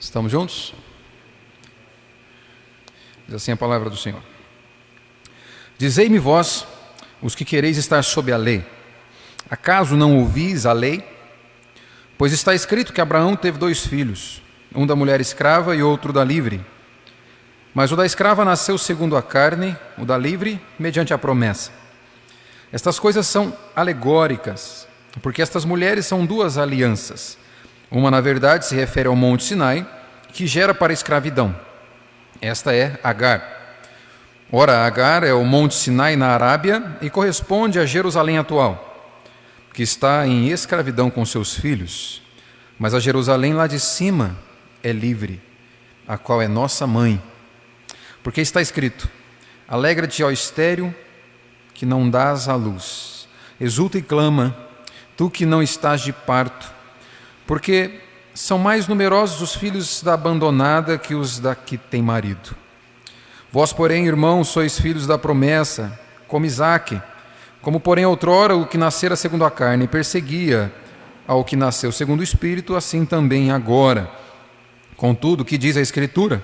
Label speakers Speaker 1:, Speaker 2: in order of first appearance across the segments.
Speaker 1: Estamos juntos? Diz assim a palavra do Senhor. Dizei-me vós, os que quereis estar sob a lei, acaso não ouvis a lei? Pois está escrito que Abraão teve 2 filhos, um da mulher escrava e outro da livre. Mas o da escrava nasceu segundo a carne, o da livre mediante a promessa. Estas coisas são alegóricas, porque estas mulheres são 2 alianças. Uma, na verdade, se refere ao Monte Sinai, que gera para a escravidão. Esta é Agar. Ora, Agar é o Monte Sinai na Arábia e corresponde a Jerusalém atual, que está em escravidão com seus filhos. Mas a Jerusalém lá de cima é livre, a qual é nossa mãe. Porque está escrito: alegra-te, ó estéril, que não dás à luz. Exulta e clama, tu que não estás de parto. Porque são mais numerosos os filhos da abandonada que os da que tem marido. Vós, porém, irmãos, sois filhos da promessa, como Isaque. Como, porém, outrora o que nascera segundo a carne perseguia ao que nasceu segundo o Espírito, assim também agora. Contudo, o que diz a Escritura?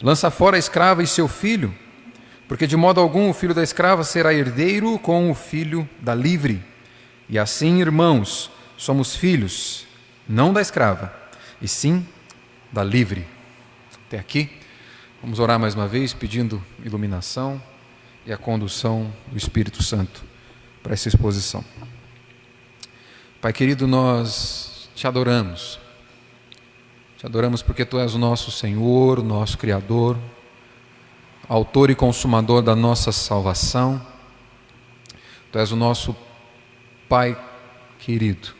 Speaker 1: Lança fora a escrava e seu filho, porque de modo algum o filho da escrava será herdeiro com o filho da livre. E assim, irmãos, somos filhos, não da escrava, e sim da livre. Até aqui, vamos orar mais uma vez, pedindo iluminação e a condução do Espírito Santo para essa exposição. Pai querido, nós te adoramos. Te adoramos porque Tu és o nosso Senhor, o nosso Criador, autor e consumador da nossa salvação. Tu és o nosso Pai querido.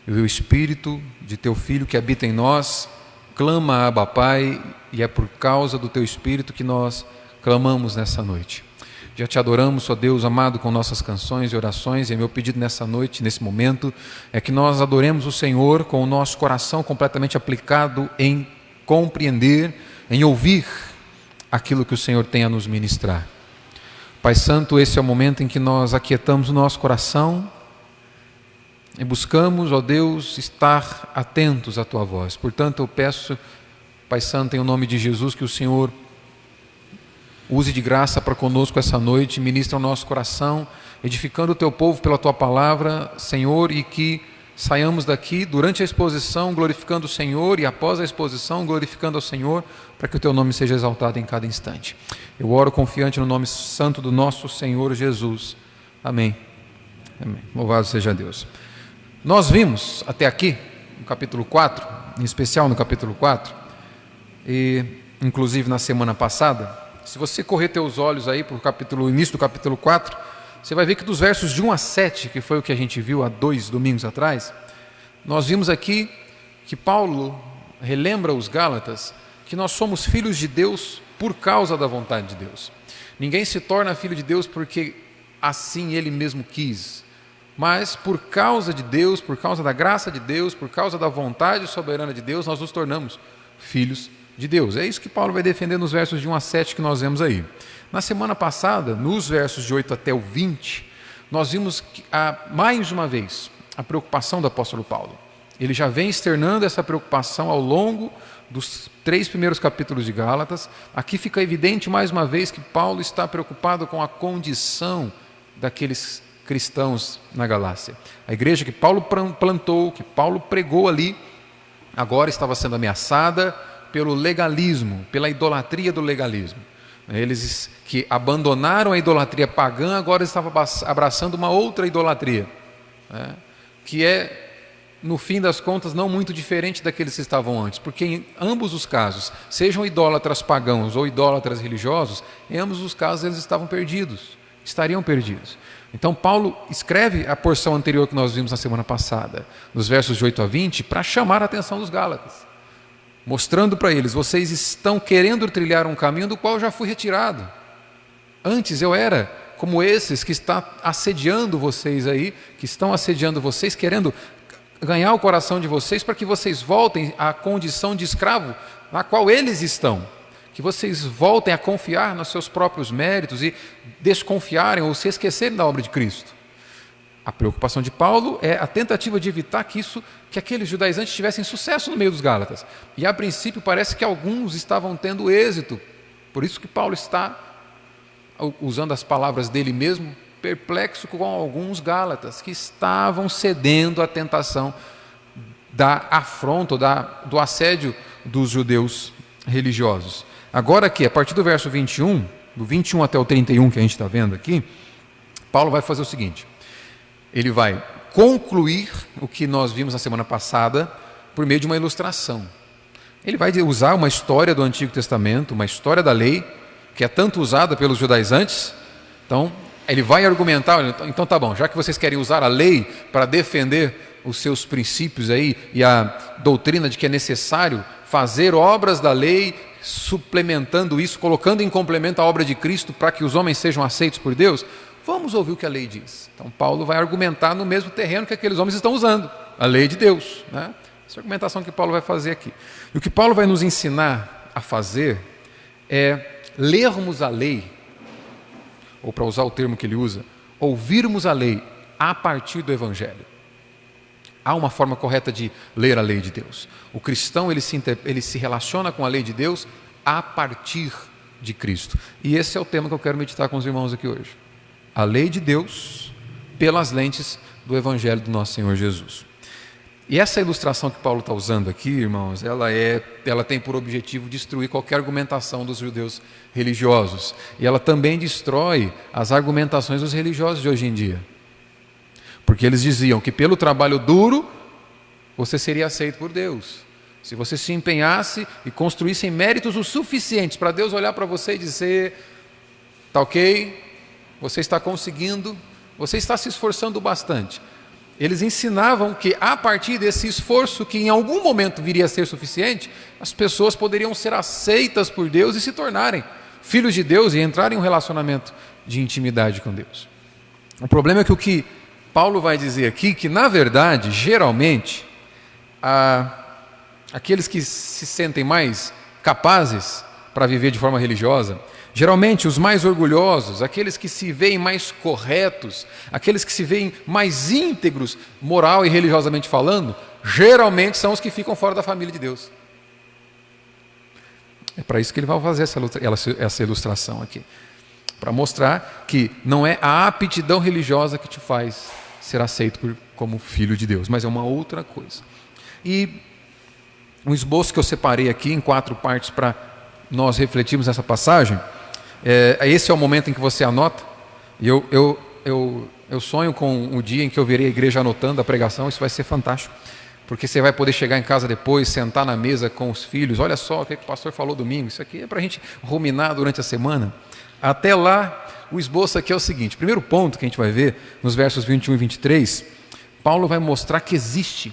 Speaker 1: E o Espírito de Teu Filho que habita em nós clama a Abba Pai, e é por causa do Teu Espírito que nós clamamos nessa noite. Já Te adoramos, ó Deus amado, com nossas canções e orações, e meu pedido nessa noite, nesse momento, é que nós adoremos o Senhor com o nosso coração completamente aplicado em compreender, em ouvir aquilo que o Senhor tem a nos ministrar. Pai Santo, esse é o momento em que nós aquietamos o nosso coração e buscamos, ó Deus, estar atentos à Tua voz. Portanto, eu peço, Pai Santo, em nome de Jesus, que o Senhor use de graça para conosco essa noite, ministre ao nosso coração, edificando o Teu povo pela Tua palavra, Senhor, e que saiamos daqui durante a exposição glorificando o Senhor e após a exposição glorificando ao Senhor, para que o Teu nome seja exaltado em cada instante. Eu oro confiante no nome santo do nosso Senhor Jesus. Amém. Amém. Louvado seja Deus. Nós vimos até aqui, no capítulo 4, em especial no capítulo 4, e inclusive na semana passada, se você correr teus olhos aí para o início do capítulo 4, você vai ver que dos versos de 1 a 7, que foi o que a gente viu há 2 domingos atrás, nós vimos aqui que Paulo relembra os Gálatas que nós somos filhos de Deus por causa da vontade de Deus. Ninguém se torna filho de Deus porque assim ele mesmo quis, mas por causa de Deus, por causa da graça de Deus, por causa da vontade soberana de Deus, nós nos tornamos filhos de Deus. É isso que Paulo vai defender nos versos de 1 a 7 que nós vemos aí. Na semana passada, nos versos de 8 até o 20, nós vimos mais uma vez a preocupação do apóstolo Paulo. Ele já vem externando essa preocupação ao longo dos 3 primeiros capítulos de Gálatas. Aqui fica evidente mais uma vez que Paulo está preocupado com a condição daqueles cristãos na Galácia. A igreja que Paulo plantou, que Paulo pregou ali, agora estava sendo ameaçada pelo legalismo, pela idolatria do legalismo. Eles que abandonaram a idolatria pagã, agora estavam abraçando uma outra idolatria, que é, no fim das contas, não muito diferente daqueles que estavam antes, porque em ambos os casos, sejam idólatras pagãos ou idólatras religiosos, em ambos os casos eles estavam perdidos, estariam perdidos. Então Paulo escreve a porção anterior que nós vimos na semana passada, nos versos de 8 a 20, para chamar a atenção dos Gálatas, mostrando para eles: vocês estão querendo trilhar um caminho do qual eu já fui retirado. Antes eu era como esses que está assediando vocês aí, que estão assediando vocês, querendo ganhar o coração de vocês para que vocês voltem à condição de escravo na qual eles estão. Que vocês voltem a confiar nos seus próprios méritos e desconfiarem ou se esquecerem da obra de Cristo. A preocupação de Paulo é a tentativa de evitar que aqueles judaizantes tivessem sucesso no meio dos Gálatas. E a princípio parece que alguns estavam tendo êxito. Por isso que Paulo está, usando as palavras dele mesmo, perplexo com alguns Gálatas que estavam cedendo à tentação da afronta, do assédio dos judeus religiosos. Agora aqui, a partir do verso 21, do 21 até o 31 que a gente está vendo aqui, Paulo vai fazer o seguinte: ele vai concluir o que nós vimos na semana passada por meio de uma ilustração. Ele vai usar uma história do Antigo Testamento, uma história da lei, que é tanto usada pelos judaizantes. Então, ele vai argumentar, então tá bom, já que vocês querem usar a lei para defender os seus princípios aí e a doutrina de que é necessário fazer obras da lei, suplementando isso, colocando em complemento a obra de Cristo para que os homens sejam aceitos por Deus, vamos ouvir o que a lei diz. Então Paulo vai argumentar no mesmo terreno que aqueles homens estão usando, a lei de Deus, né? Essa é a argumentação que Paulo vai fazer aqui. E o que Paulo vai nos ensinar a fazer é lermos a lei, ou para usar o termo que ele usa, ouvirmos a lei a partir do Evangelho. Há uma forma correta de ler a lei de Deus. O cristão ele se relaciona com a lei de Deus a partir de Cristo. E esse é o tema que eu quero meditar com os irmãos aqui hoje. A lei de Deus pelas lentes do Evangelho do nosso Senhor Jesus. E essa ilustração que Paulo está usando aqui, irmãos, ela tem por objetivo destruir qualquer argumentação dos judeus religiosos. E ela também destrói as argumentações dos religiosos de hoje em dia. Porque eles diziam que pelo trabalho duro você seria aceito por Deus. Se você se empenhasse e construísse méritos o suficientes para Deus olhar para você e dizer: está ok, você está conseguindo, você está se esforçando bastante. Eles ensinavam que a partir desse esforço, que em algum momento viria a ser suficiente, as pessoas poderiam ser aceitas por Deus e se tornarem filhos de Deus e entrarem em um relacionamento de intimidade com Deus. O problema é que o que Paulo vai dizer aqui, que na verdade, geralmente, aqueles que se sentem mais capazes para viver de forma religiosa, geralmente os mais orgulhosos, aqueles que se veem mais corretos, aqueles que se veem mais íntegros, moral e religiosamente falando, geralmente são os que ficam fora da família de Deus. É para isso que ele vai fazer essa ilustração aqui, para mostrar que não é a aptidão religiosa que te faz ser aceito como filho de Deus, mas é uma outra coisa. E um esboço que eu separei aqui em 4 partes para nós refletirmos nessa passagem. Esse é o momento em que você anota. E eu sonho com o dia em que eu verei a igreja anotando a pregação. Isso vai ser fantástico, porque você vai poder chegar em casa depois, sentar na mesa com os filhos. Olha só o que o pastor falou domingo. Isso aqui é para a gente ruminar durante a semana. Até lá, o esboço aqui é o seguinte: primeiro ponto que a gente vai ver nos versos 21 e 23, Paulo vai mostrar que existe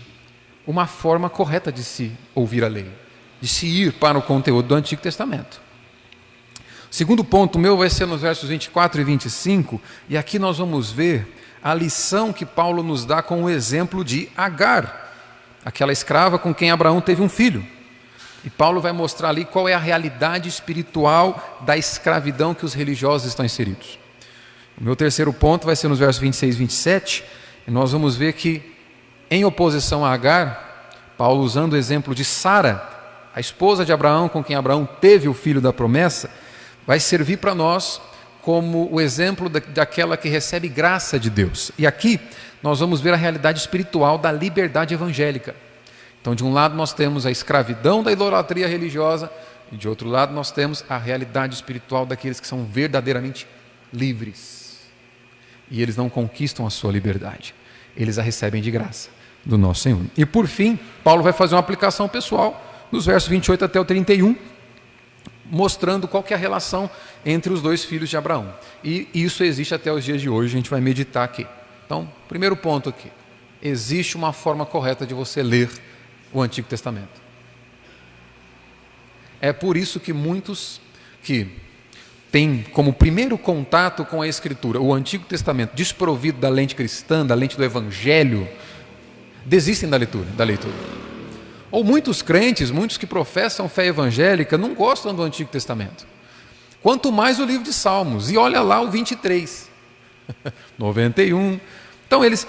Speaker 1: uma forma correta de se ouvir a lei, de se ir para o conteúdo do Antigo Testamento. O segundo ponto meu vai ser nos versos 24 e 25, e aqui nós vamos ver a lição que Paulo nos dá com o exemplo de Agar, aquela escrava com quem Abraão teve um filho. E Paulo vai mostrar ali qual é a realidade espiritual da escravidão que os religiosos estão inseridos. O meu terceiro ponto vai ser nos versos 26 e 27, e nós vamos ver que, em oposição a Agar, Paulo, usando o exemplo de Sara, a esposa de Abraão, com quem Abraão teve o filho da promessa, vai servir para nós como o exemplo daquela que recebe graça de Deus. E aqui nós vamos ver a realidade espiritual da liberdade evangélica. Então, de um lado nós temos a escravidão da idolatria religiosa, e de outro lado nós temos a realidade espiritual daqueles que são verdadeiramente livres. E eles não conquistam a sua liberdade, eles a recebem de graça do nosso Senhor. E por fim, Paulo vai fazer uma aplicação pessoal nos versos 28 até o 31, mostrando qual que é a relação entre os dois filhos de Abraão. E isso existe até os dias de hoje, a gente vai meditar aqui. Então, primeiro ponto aqui: existe uma forma correta de você ler o Antigo Testamento. É por isso que muitos que têm como primeiro contato com a Escritura o Antigo Testamento desprovido da lente cristã, da lente do Evangelho, desistem da leitura. Ou muitos crentes, muitos que professam fé evangélica, não gostam do Antigo Testamento. Quanto mais o livro de Salmos. E olha lá o 23, 91, Então eles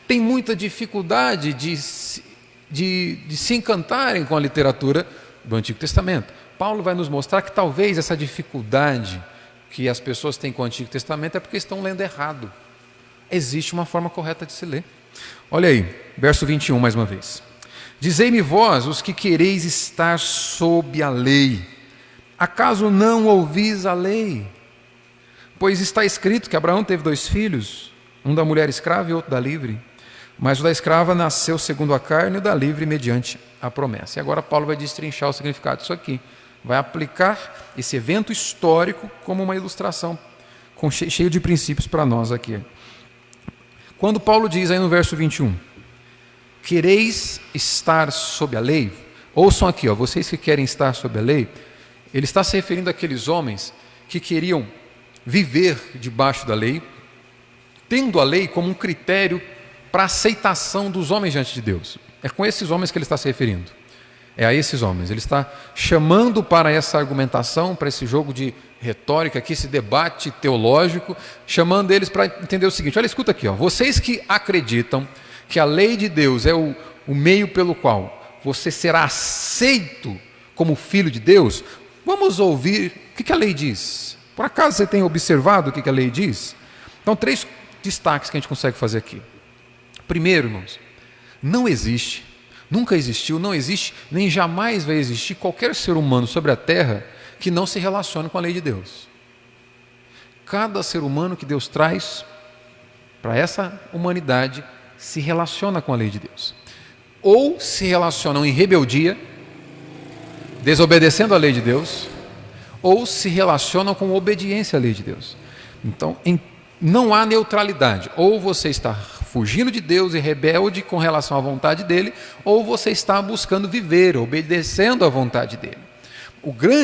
Speaker 1: têm muita dificuldade de se encantarem com a literatura do Antigo Testamento. Paulo vai nos mostrar que talvez essa dificuldade que as pessoas têm com o Antigo Testamento é porque estão lendo errado. Existe uma forma correta de se ler. Olha aí, verso 21 mais uma vez. Dizei-me vós, os que quereis estar sob a lei, acaso não ouvis a lei? Pois está escrito que Abraão teve 2 filhos, um da mulher escrava e outro da livre. Mas o da escrava nasceu segundo a carne e o da livre mediante a promessa. E agora Paulo vai destrinchar o significado disso aqui. Vai aplicar esse evento histórico como uma ilustração, cheio de princípios para nós aqui. Quando Paulo diz aí no verso 21, quereis estar sob a lei, ouçam aqui, vocês que querem estar sob a lei, ele está se referindo àqueles homens que queriam viver debaixo da lei, tendo a lei como um critério para a aceitação dos homens diante de Deus. É com esses homens que ele está se referindo. É a esses homens. Ele está chamando para essa argumentação, para esse jogo de retórica aqui, esse debate teológico, chamando eles para entender o seguinte: olha, escuta aqui, vocês que acreditam que a lei de Deus é o meio pelo qual você será aceito como filho de Deus, vamos ouvir o que a lei diz. Por acaso você tem observado o que a lei diz? Então, 3 destaques que a gente consegue fazer aqui. Primeiro, irmãos, não existe, nunca existiu, não existe, nem jamais vai existir qualquer ser humano sobre a terra que não se relacione com a lei de Deus. Cada ser humano que Deus traz para essa humanidade se relaciona com a lei de Deus. Ou se relacionam em rebeldia, desobedecendo a lei de Deus, ou se relacionam com obediência à lei de Deus. Então, não há neutralidade. Ou você está fugindo de Deus e rebelde com relação à vontade dele, ou você está buscando viver, obedecendo à vontade dele.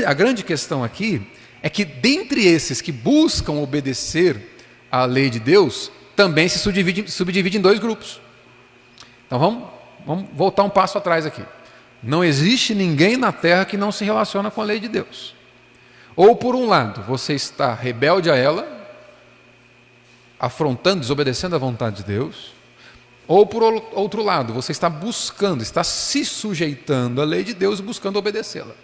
Speaker 1: A grande questão aqui é que dentre esses que buscam obedecer à lei de Deus, também se subdivide em 2 grupos. Então vamos voltar um passo atrás aqui. Não existe ninguém na terra que não se relaciona com a lei de Deus. Ou por um lado, você está rebelde a ela, afrontando, desobedecendo a vontade de Deus, ou por outro lado, você está buscando, está se sujeitando à lei de Deus e buscando obedecê-la.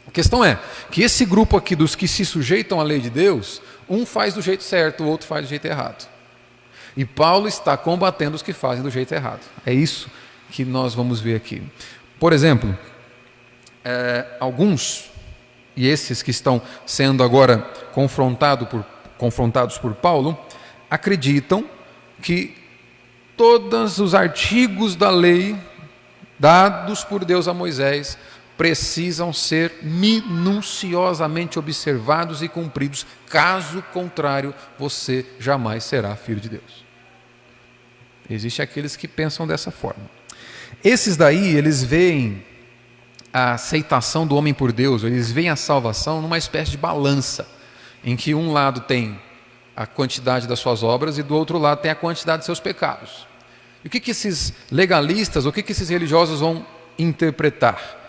Speaker 1: A questão é que esse grupo aqui dos que se sujeitam à lei de Deus, um faz do jeito certo, o outro faz do jeito errado. E Paulo está combatendo os que fazem do jeito errado. É isso que nós vamos ver aqui. Por exemplo, alguns, e esses que estão sendo agora confrontados por Paulo, acreditam que todos os artigos da lei dados por Deus a Moisés precisam ser minuciosamente observados e cumpridos. Caso contrário, você jamais será filho de Deus. Existem aqueles que pensam dessa forma. Esses daí, eles veem a aceitação do homem por Deus, eles veem a salvação numa espécie de balança, em que um lado tem a quantidade das suas obras e do outro lado tem a quantidade de seus pecados. E o que esses legalistas, o que esses religiosos vão interpretar?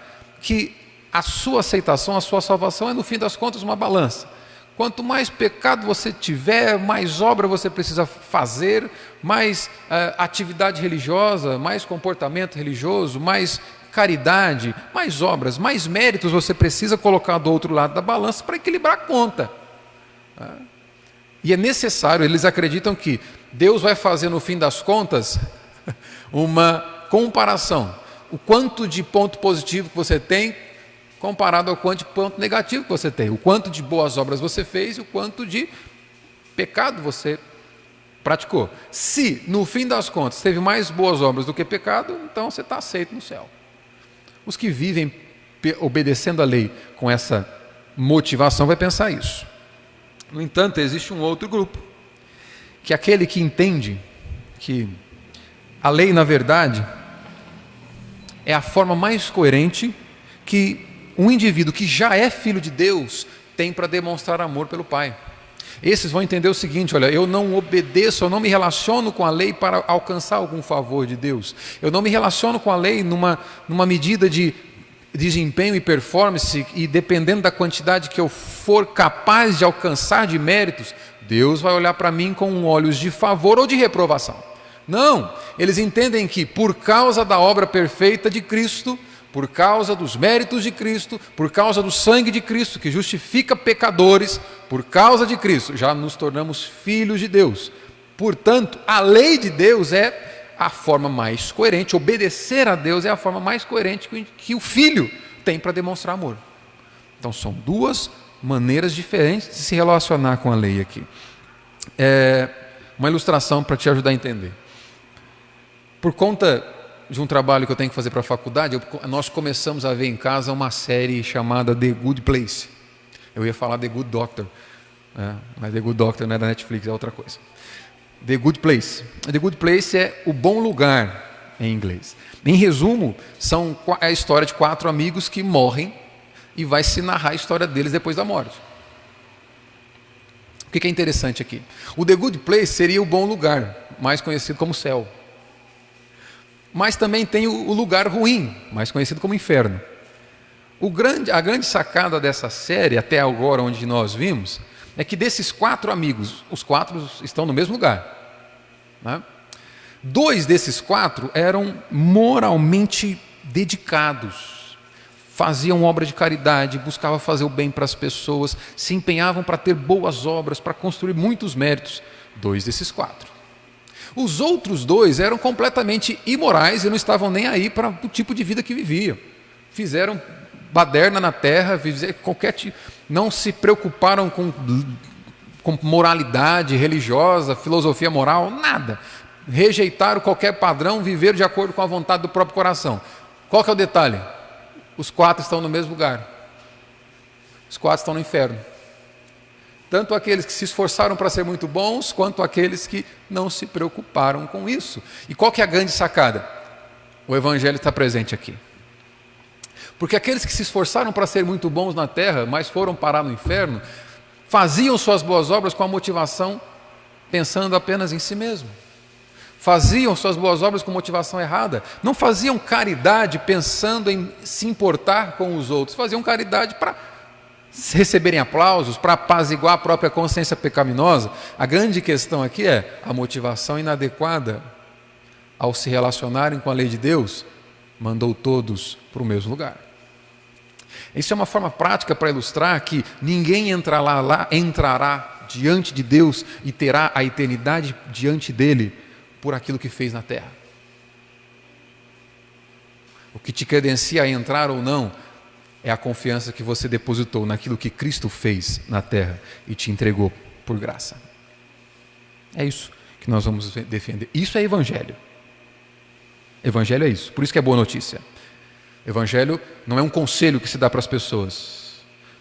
Speaker 1: Que a sua aceitação, a sua salvação é, no fim das contas, uma balança. Quanto mais pecado você tiver, mais obra você precisa fazer, mais atividade religiosa, mais comportamento religioso, mais caridade, mais obras, mais méritos você precisa colocar do outro lado da balança para equilibrar a conta. E é necessário, eles acreditam que Deus vai fazer, no fim das contas, uma comparação. O quanto de ponto positivo que você tem comparado ao quanto de ponto negativo que você tem. O quanto de boas obras você fez e o quanto de pecado você praticou. Se, no fim das contas, teve mais boas obras do que pecado, então você está aceito no céu. Os que vivem obedecendo a lei com essa motivação vai pensar isso. No entanto, existe um outro grupo, que é aquele que entende que a lei, na verdade, é a forma mais coerente que um indivíduo que já é filho de Deus tem para demonstrar amor pelo Pai. Esses vão entender o seguinte: olha, eu não obedeço, eu não me relaciono com a lei para alcançar algum favor de Deus. Eu não me relaciono com a lei numa medida de desempenho e performance, e dependendo da quantidade que eu for capaz de alcançar de méritos, Deus vai olhar para mim com olhos de favor ou de reprovação. Não, eles entendem que por causa da obra perfeita de Cristo, por causa dos méritos de Cristo, por causa do sangue de Cristo, que justifica pecadores, por causa de Cristo, já nos tornamos filhos de Deus. Portanto, a lei de Deus é a forma mais coerente, obedecer a Deus é a forma mais coerente que o filho tem para demonstrar amor. Então, são duas maneiras diferentes de se relacionar com a lei aqui. Uma ilustração para te ajudar a entender. Por conta de um trabalho que eu tenho que fazer para a faculdade, nós começamos a ver em casa uma série chamada The Good Place. Eu ia falar The Good Doctor, mas The Good Doctor não é da Netflix, é outra coisa. The Good Place. The Good Place é o bom lugar em inglês. Em resumo, é a história de 4 amigos que morrem e vai se narrar a história deles depois da morte. O que é interessante aqui? O The Good Place seria o bom lugar, mais conhecido como céu. Mas também tem o lugar ruim, mais conhecido como inferno. A grande sacada dessa série, até agora onde nós vimos, é que desses 4 amigos, os 4 estão no mesmo lugar, né? 2 desses 4 eram moralmente dedicados, faziam obra de caridade, buscavam fazer o bem para as pessoas, se empenhavam para ter boas obras, para construir muitos méritos. 2 desses 4. Os outros 2 eram completamente imorais e não estavam nem aí para o tipo de vida que viviam. Fizeram baderna na terra, não se preocuparam com moralidade religiosa, filosofia moral, nada. Rejeitaram qualquer padrão, viveram de acordo com a vontade do próprio coração. Qual que é o detalhe? Os 4 estão no mesmo lugar. Os 4 estão no inferno. Tanto aqueles que se esforçaram para ser muito bons, quanto aqueles que não se preocuparam com isso. E qual que é a grande sacada? O Evangelho está presente aqui. Porque aqueles que se esforçaram para ser muito bons na terra, mas foram parar no inferno, faziam suas boas obras com a motivação pensando apenas em si mesmo. Faziam suas boas obras com motivação errada. Não faziam caridade pensando em se importar com os outros. Faziam caridade para receberem aplausos, para apaziguar a própria consciência pecaminosa. A grande questão aqui é a motivação inadequada ao se relacionarem com a lei de Deus, mandou todos para o mesmo lugar. Isso é uma forma prática para ilustrar que ninguém entrará diante de Deus e terá a eternidade diante dele por aquilo que fez na terra. O que te credencia a entrar ou não é a confiança que você depositou naquilo que Cristo fez na terra e te entregou por graça. É isso que nós vamos defender. Isso é evangelho. Evangelho é isso. Por isso que é boa notícia. Evangelho não é um conselho que se dá para as pessoas.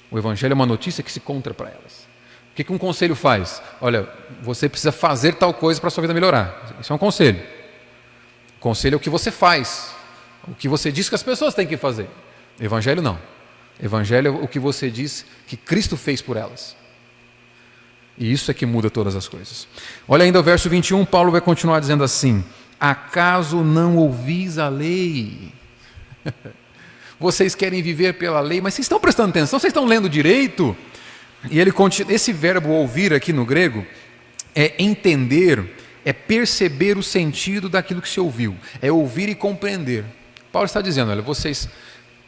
Speaker 1: O evangelho é uma notícia que se conta para elas. O que um conselho faz? Olha, você precisa fazer tal coisa para a sua vida melhorar. Isso é um conselho. O conselho é o que você faz. O que você diz que as pessoas têm que fazer. Evangelho não. Evangelho é o que você diz que Cristo fez por elas. E isso é que muda todas as coisas. Olha ainda o verso 21, Paulo vai continuar dizendo assim: acaso não ouvis a lei? Vocês querem viver pela lei, mas vocês estão prestando atenção? Vocês estão lendo direito? E ele continua, esse verbo ouvir aqui no grego é entender, é perceber o sentido daquilo que se ouviu, é ouvir e compreender. Paulo está dizendo, olha, vocês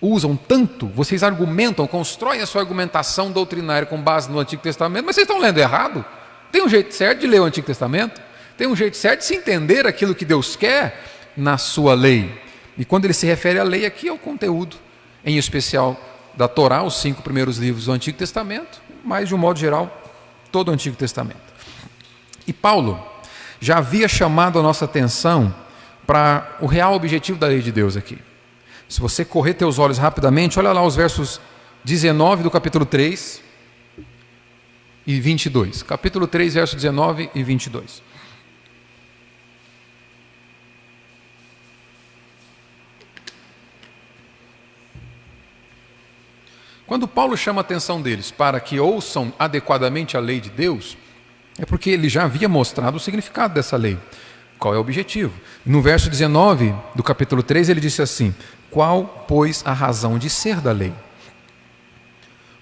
Speaker 1: usam tanto, vocês argumentam, constroem a sua argumentação doutrinária com base no Antigo Testamento, mas vocês estão lendo errado. Tem um jeito certo de ler o Antigo Testamento, tem um jeito certo de se entender aquilo que Deus quer na sua lei. E quando ele se refere à lei aqui, é o conteúdo, em especial da Torá, os 5 primeiros livros do Antigo Testamento, mas de um modo geral, todo o Antigo Testamento. E Paulo já havia chamado a nossa atenção para o real objetivo da lei de Deus aqui. Se você correr teus olhos rapidamente, olha lá os versos 19 do capítulo 3 e 22. Capítulo 3, versos 19 e 22. Quando Paulo chama a atenção deles para que ouçam adequadamente a lei de Deus, é porque ele já havia mostrado o significado dessa lei. Qual é o objetivo? No verso 19 do capítulo 3, ele disse assim: qual, pois, a razão de ser da lei?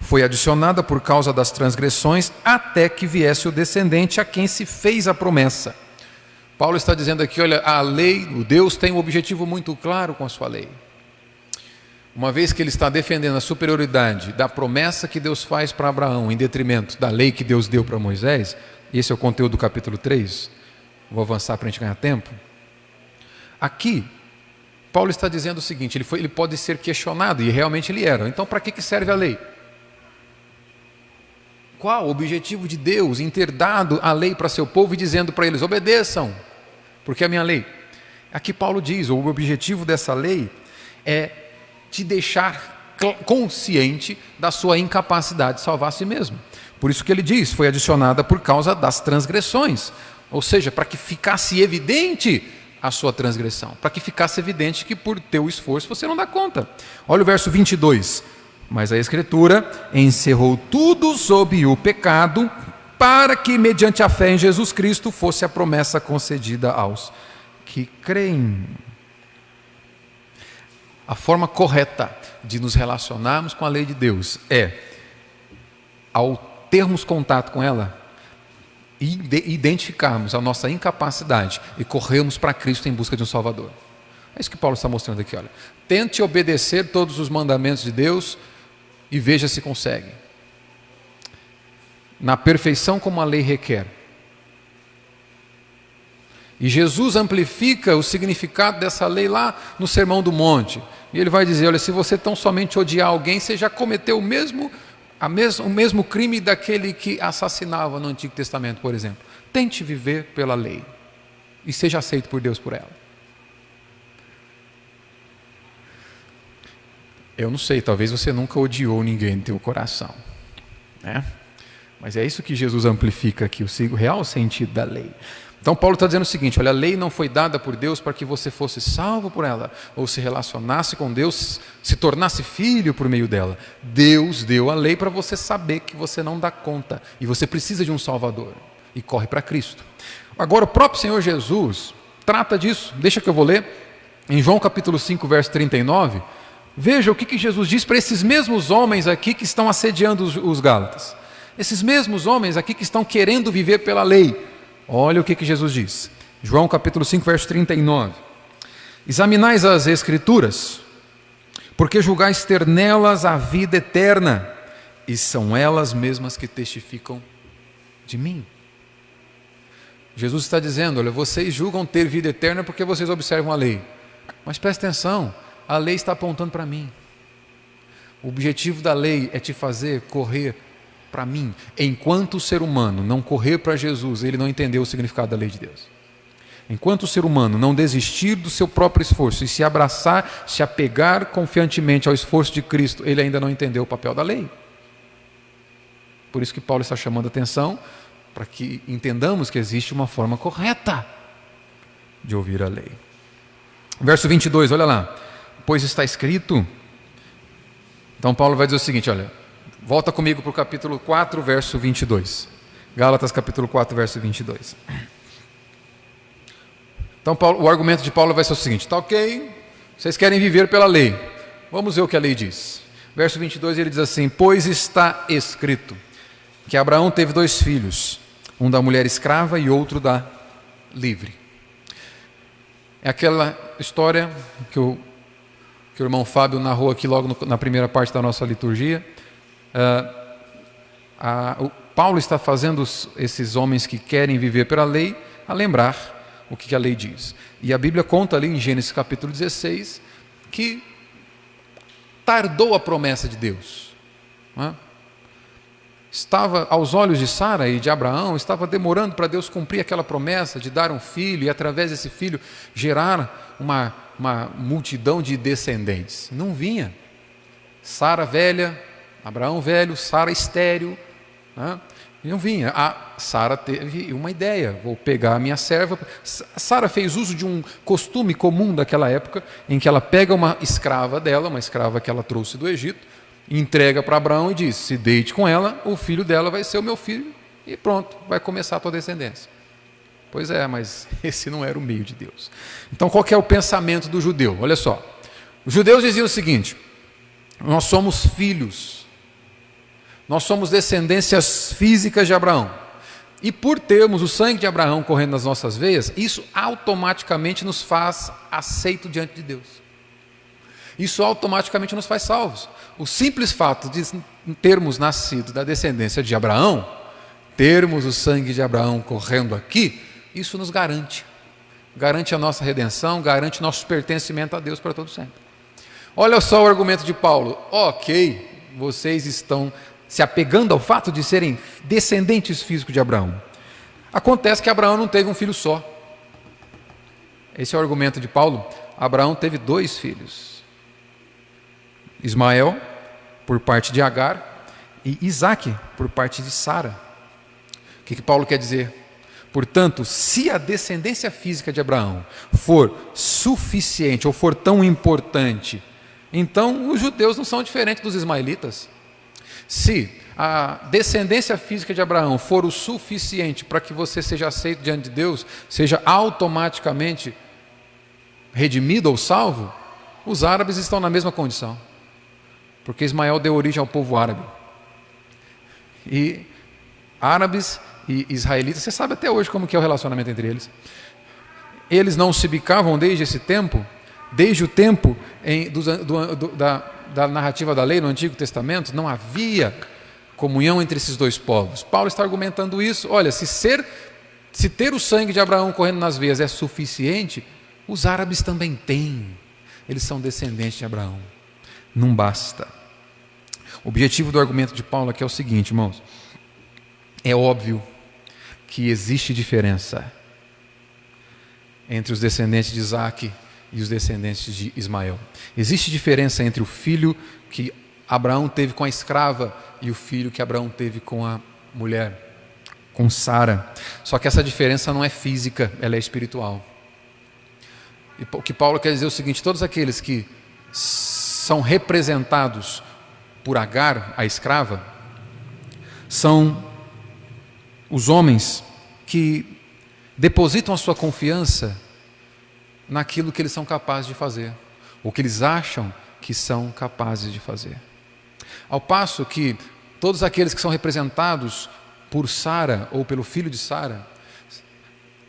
Speaker 1: Foi adicionada por causa das transgressões, até que viesse o descendente a quem se fez a promessa. Paulo está dizendo aqui, olha, a lei, o Deus tem um objetivo muito claro com a sua lei. Uma vez que ele está defendendo a superioridade da promessa que Deus faz para Abraão, em detrimento da lei que Deus deu para Moisés, esse é o conteúdo do capítulo 3, vou avançar para a gente ganhar tempo. Aqui, Paulo está dizendo o seguinte, ele pode ser questionado, e realmente ele era. Então, para que serve a lei? Qual o objetivo de Deus em ter dado a lei para seu povo e dizendo para eles, obedeçam, porque é a minha lei? Aqui Paulo diz, o objetivo dessa lei é te deixar consciente da sua incapacidade de salvar a si mesmo. Por isso que ele diz, foi adicionada por causa das transgressões, ou seja, para que ficasse evidente a sua transgressão, para que ficasse evidente que por teu esforço você não dá conta. Olha o verso 22, mas a Escritura encerrou tudo sob o pecado, para que mediante a fé em Jesus Cristo fosse a promessa concedida aos que creem. A forma correta de nos relacionarmos com a lei de Deus é, ao termos contato com ela, identificarmos a nossa incapacidade e corrermos para Cristo em busca de um Salvador. É isso que Paulo está mostrando aqui, olha. Tente obedecer todos os mandamentos de Deus e veja se consegue. Na perfeição como a lei requer. E Jesus amplifica o significado dessa lei lá no Sermão do Monte. E ele vai dizer, olha, se você tão somente odiar alguém, você já cometeu o mesmo crime daquele que assassinava no Antigo Testamento, por exemplo. Tente viver pela lei e seja aceito por Deus por ela. Eu não sei, talvez você nunca odiou ninguém no teu coração, né? Mas é isso que Jesus amplifica aqui, o real sentido da lei. Então Paulo está dizendo o seguinte, olha, a lei não foi dada por Deus para que você fosse salvo por ela, ou se relacionasse com Deus, se tornasse filho por meio dela. Deus deu a lei para você saber que você não dá conta, e você precisa de um Salvador, e corre para Cristo. Agora o próprio Senhor Jesus trata disso, deixa que eu vou ler, em João capítulo 5, verso 39, veja o que Jesus diz para esses mesmos homens aqui que estão assediando os Gálatas. Esses mesmos homens aqui que estão querendo viver pela lei. Olha o que Jesus diz. João capítulo 5, verso 39. Examinais as Escrituras, porque julgais ter nelas a vida eterna, e são elas mesmas que testificam de mim. Jesus está dizendo, olha, vocês julgam ter vida eterna porque vocês observam a lei. Mas presta atenção, a lei está apontando para mim. O objetivo da lei é te fazer correr para mim. Enquanto o ser humano não correr para Jesus, ele não entendeu o significado da lei de Deus. Enquanto o ser humano não desistir do seu próprio esforço e se abraçar, se apegar confiantemente ao esforço de Cristo, ele ainda não entendeu o papel da lei. Por isso que Paulo está chamando a atenção para que entendamos que existe uma forma correta de ouvir a lei. Verso 22, olha lá. Pois está escrito. Então Paulo vai dizer o seguinte, olha, volta comigo para o capítulo 4, verso 22. Gálatas capítulo 4, verso 22. Então o argumento de Paulo vai ser o seguinte, tá ok, vocês querem viver pela lei, vamos ver o que a lei diz. Verso 22 ele diz assim, pois está escrito que Abraão teve 2 filhos, um da mulher escrava e outro da livre. É aquela história que o irmão Fábio narrou aqui logo na primeira parte da nossa liturgia. O Paulo está fazendo esses homens que querem viver pela lei a lembrar o que a lei diz. E a Bíblia conta ali em Gênesis capítulo 16 que tardou a promessa de Deus. Estava aos olhos de Sara e de Abraão, estava demorando para Deus cumprir aquela promessa de dar um filho e através desse filho gerar uma multidão de descendentes. Não vinha. Sara velha, Abraão velho, Sara estéril, não vinha. A Sara teve uma ideia, vou pegar a minha serva. Sara fez uso de um costume comum daquela época, em que ela pega uma escrava dela, uma escrava que ela trouxe do Egito, entrega para Abraão e diz, se deite com ela, o filho dela vai ser o meu filho, e pronto, vai começar a tua descendência. Pois é, mas esse não era o meio de Deus. Então qual que é o pensamento do judeu? Olha só, os judeus diziam o seguinte: nós somos filhos, nós somos descendências físicas de Abraão, e por termos o sangue de Abraão correndo nas nossas veias, isso automaticamente nos faz aceito diante de Deus. Isso automaticamente nos faz salvos. O simples fato de termos nascido da descendência de Abraão, termos o sangue de Abraão correndo aqui, isso nos garante. Garante a nossa redenção, garante nosso pertencimento a Deus para todo sempre. Olha só o argumento de Paulo. Ok, vocês estão se apegando ao fato de serem descendentes físicos de Abraão. Acontece que Abraão não teve um filho só. Esse é o argumento de Paulo. Abraão teve 2 filhos. Ismael, por parte de Agar, e Isaque, por parte de Sara. O que Paulo quer dizer? Portanto, se a descendência física de Abraão for suficiente ou for tão importante, então os judeus não são diferentes dos ismaelitas. Se a descendência física de Abraão for o suficiente para que você seja aceito diante de Deus, seja automaticamente redimido ou salvo, os árabes estão na mesma condição. Porque Ismael deu origem ao povo árabe. E árabes e israelitas, você sabe até hoje como que é o relacionamento entre eles. Eles não se bicavam desde esse tempo, desde o tempo da narrativa da lei no Antigo Testamento, não havia comunhão entre esses 2 povos. Paulo está argumentando isso. Olha, se ter o sangue de Abraão correndo nas veias é suficiente, os árabes também têm. Eles são descendentes de Abraão. Não basta. O objetivo do argumento de Paulo aqui é o seguinte, irmãos. É óbvio que existe diferença entre os descendentes de Isaque e os descendentes de Ismael. Existe diferença entre o filho que Abraão teve com a escrava e o filho que Abraão teve com a mulher, com Sara. Só que essa diferença não é física, ela é espiritual. E o que Paulo quer dizer é o seguinte: todos aqueles que são representados por Agar, a escrava, são os homens que depositam a sua confiança naquilo que eles são capazes de fazer, ou que eles acham que são capazes de fazer. Ao passo que todos aqueles que são representados por Sara ou pelo filho de Sara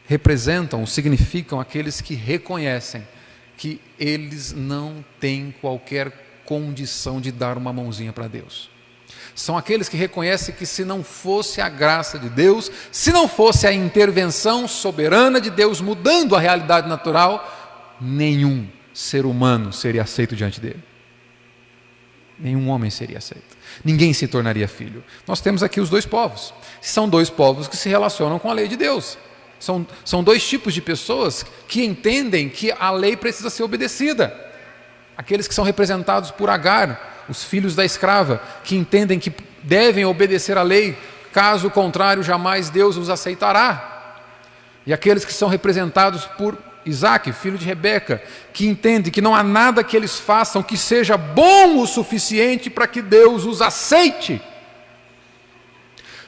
Speaker 1: representam, significam aqueles que reconhecem que eles não têm qualquer condição de dar uma mãozinha para Deus. São aqueles que reconhecem que se não fosse a graça de Deus, se não fosse a intervenção soberana de Deus mudando a realidade natural, nenhum ser humano seria aceito diante dele. Nenhum homem seria aceito. Ninguém se tornaria filho. Nós temos aqui os 2 povos. São 2 povos que se relacionam com a lei de Deus. São 2 tipos de pessoas que entendem que a lei precisa ser obedecida. Aqueles que são representados por Agar, os filhos da escrava, que entendem que devem obedecer à lei, caso contrário, jamais Deus os aceitará. E aqueles que são representados por Isaque, filho de Rebeca, que entende que não há nada que eles façam que seja bom o suficiente para que Deus os aceite.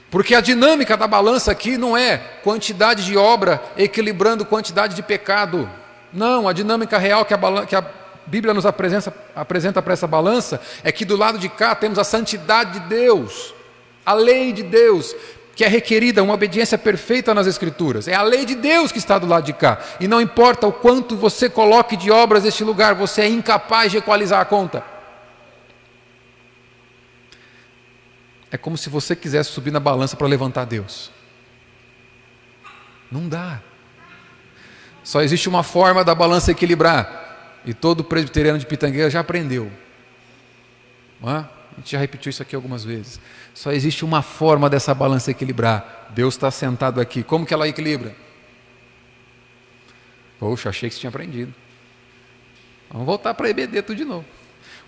Speaker 1: Porque a dinâmica da balança aqui não é quantidade de obra equilibrando quantidade de pecado. Não, a dinâmica real que a Bíblia nos apresenta para essa balança é que do lado de cá temos a santidade de Deus, a lei de Deus, que é requerida, uma obediência perfeita nas Escrituras. É a lei de Deus que está do lado de cá. E não importa o quanto você coloque de obras neste lugar, você é incapaz de equalizar a conta. É como se você quisesse subir na balança para levantar Deus. Não dá. Só existe uma forma da balança equilibrar. E todo presbiteriano de Pitangueira já aprendeu. Não é? A gente já repetiu isso aqui algumas vezes. Só existe uma forma dessa balança equilibrar. Deus está sentado aqui. Como que ela equilibra? Poxa, achei que você tinha aprendido. Vamos voltar para EBD tudo de novo.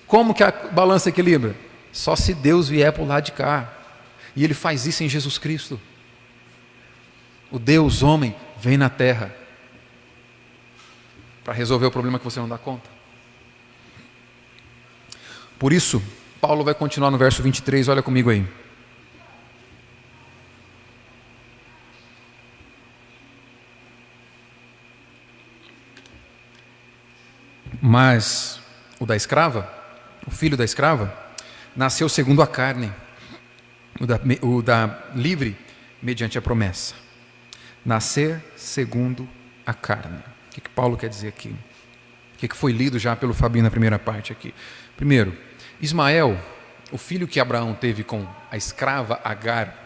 Speaker 1: Como que a balança equilibra? Só se Deus vier para o lado de cá. E Ele faz isso em Jesus Cristo. O Deus homem vem na terra para resolver o problema que você não dá conta. Por isso, Paulo vai continuar no verso 23, olha comigo aí. Mas o filho da escrava, nasceu segundo a carne, o da livre mediante a promessa. Nascer segundo a carne. O que Paulo quer dizer aqui? O que foi lido já pelo Fabinho na primeira parte aqui? Primeiro, Ismael, o filho que Abraão teve com a escrava Agar.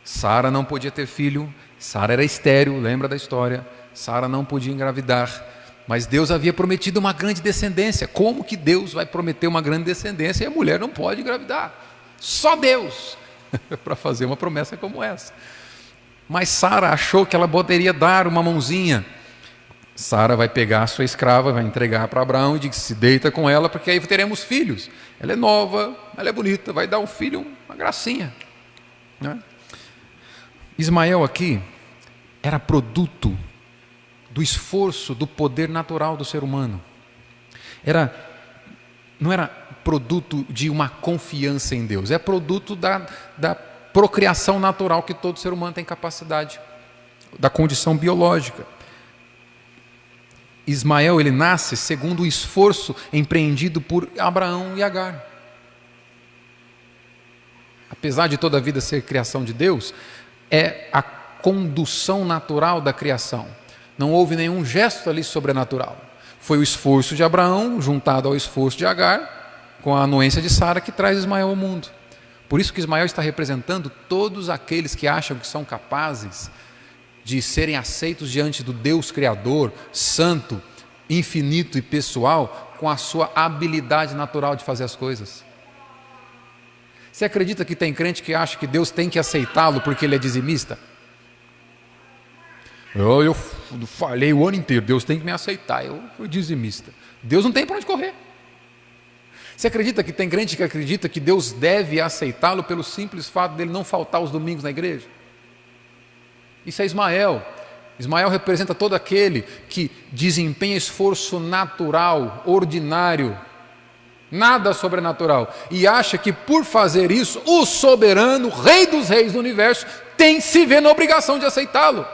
Speaker 1: Sara não podia ter filho, Sara era estéril, lembra da história? Sara não podia engravidar, mas Deus havia prometido uma grande descendência. Como que Deus vai prometer uma grande descendência e a mulher não pode engravidar? Só Deus para fazer uma promessa como essa. Mas Sara achou que ela poderia dar uma mãozinha. Sara vai pegar a sua escrava, vai entregar para Abraão e diz: se deita com ela, porque aí teremos filhos. Ela é nova, ela é bonita, vai dar um filho, uma gracinha, né? Ismael aqui era produto do esforço, do poder natural do ser humano. Não era produto de uma confiança em Deus, é produto da procriação natural que todo ser humano tem capacidade, da condição biológica. Ismael, ele nasce segundo o esforço empreendido por Abraão e Agar. Apesar de toda a vida ser criação de Deus, é a condução natural da criação. Não houve nenhum gesto ali sobrenatural. Foi o esforço de Abraão, juntado ao esforço de Agar, com a anuência de Sara, que traz Ismael ao mundo. Por isso que Ismael está representando todos aqueles que acham que são capazes de serem aceitos diante do Deus Criador, santo, infinito e pessoal, com a sua habilidade natural de fazer as coisas. Você acredita que tem crente que acha que Deus tem que aceitá-lo porque ele é dizimista? Eu falhei o ano inteiro, Deus tem que me aceitar, eu fui dizimista. Deus não tem para onde correr. Você acredita que tem crente que acredita que Deus deve aceitá-lo pelo simples fato dele não faltar os domingos na igreja? Isso é Ismael. Ismael representa todo aquele que desempenha esforço natural, ordinário, nada sobrenatural, e acha que por fazer isso, o soberano, rei dos reis do universo, se vê na obrigação de aceitá-lo.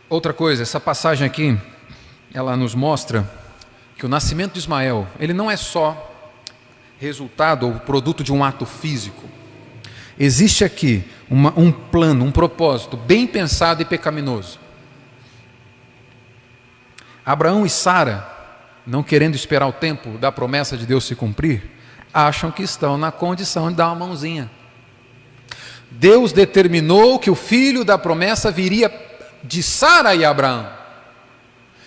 Speaker 1: Outra coisa, essa passagem aqui, ela nos mostra que o nascimento de Ismael, ele não é só resultado ou produto de um ato físico. Existe aqui um plano, um propósito bem pensado e pecaminoso. Abraão e Sara, não querendo esperar o tempo da promessa de Deus se cumprir, acham que estão na condição de dar uma mãozinha. Deus determinou que o filho da promessa viria de Sara e Abraão.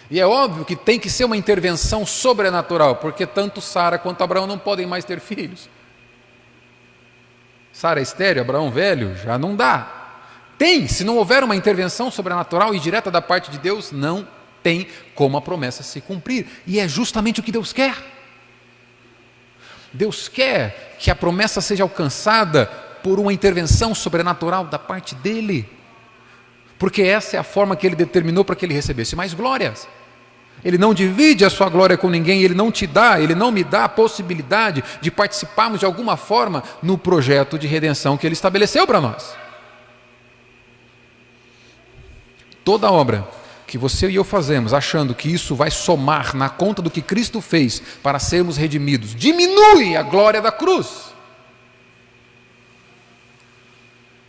Speaker 1: E é óbvio que tem que ser uma intervenção sobrenatural, porque tanto Sara quanto Abraão não podem mais ter filhos. Sara é estéril, Abraão velho, já não dá. Se não houver uma intervenção sobrenatural e direta da parte de Deus, não tem como a promessa se cumprir. E é justamente o que Deus quer. Deus quer que a promessa seja alcançada por uma intervenção sobrenatural da parte dele. Porque essa é a forma que ele determinou para que ele recebesse mais glórias. Ele não divide a sua glória com ninguém, ele não me dá a possibilidade de participarmos de alguma forma no projeto de redenção que ele estabeleceu para nós. Toda obra que você e eu fazemos, achando que isso vai somar na conta do que Cristo fez para sermos redimidos, diminui a glória da cruz.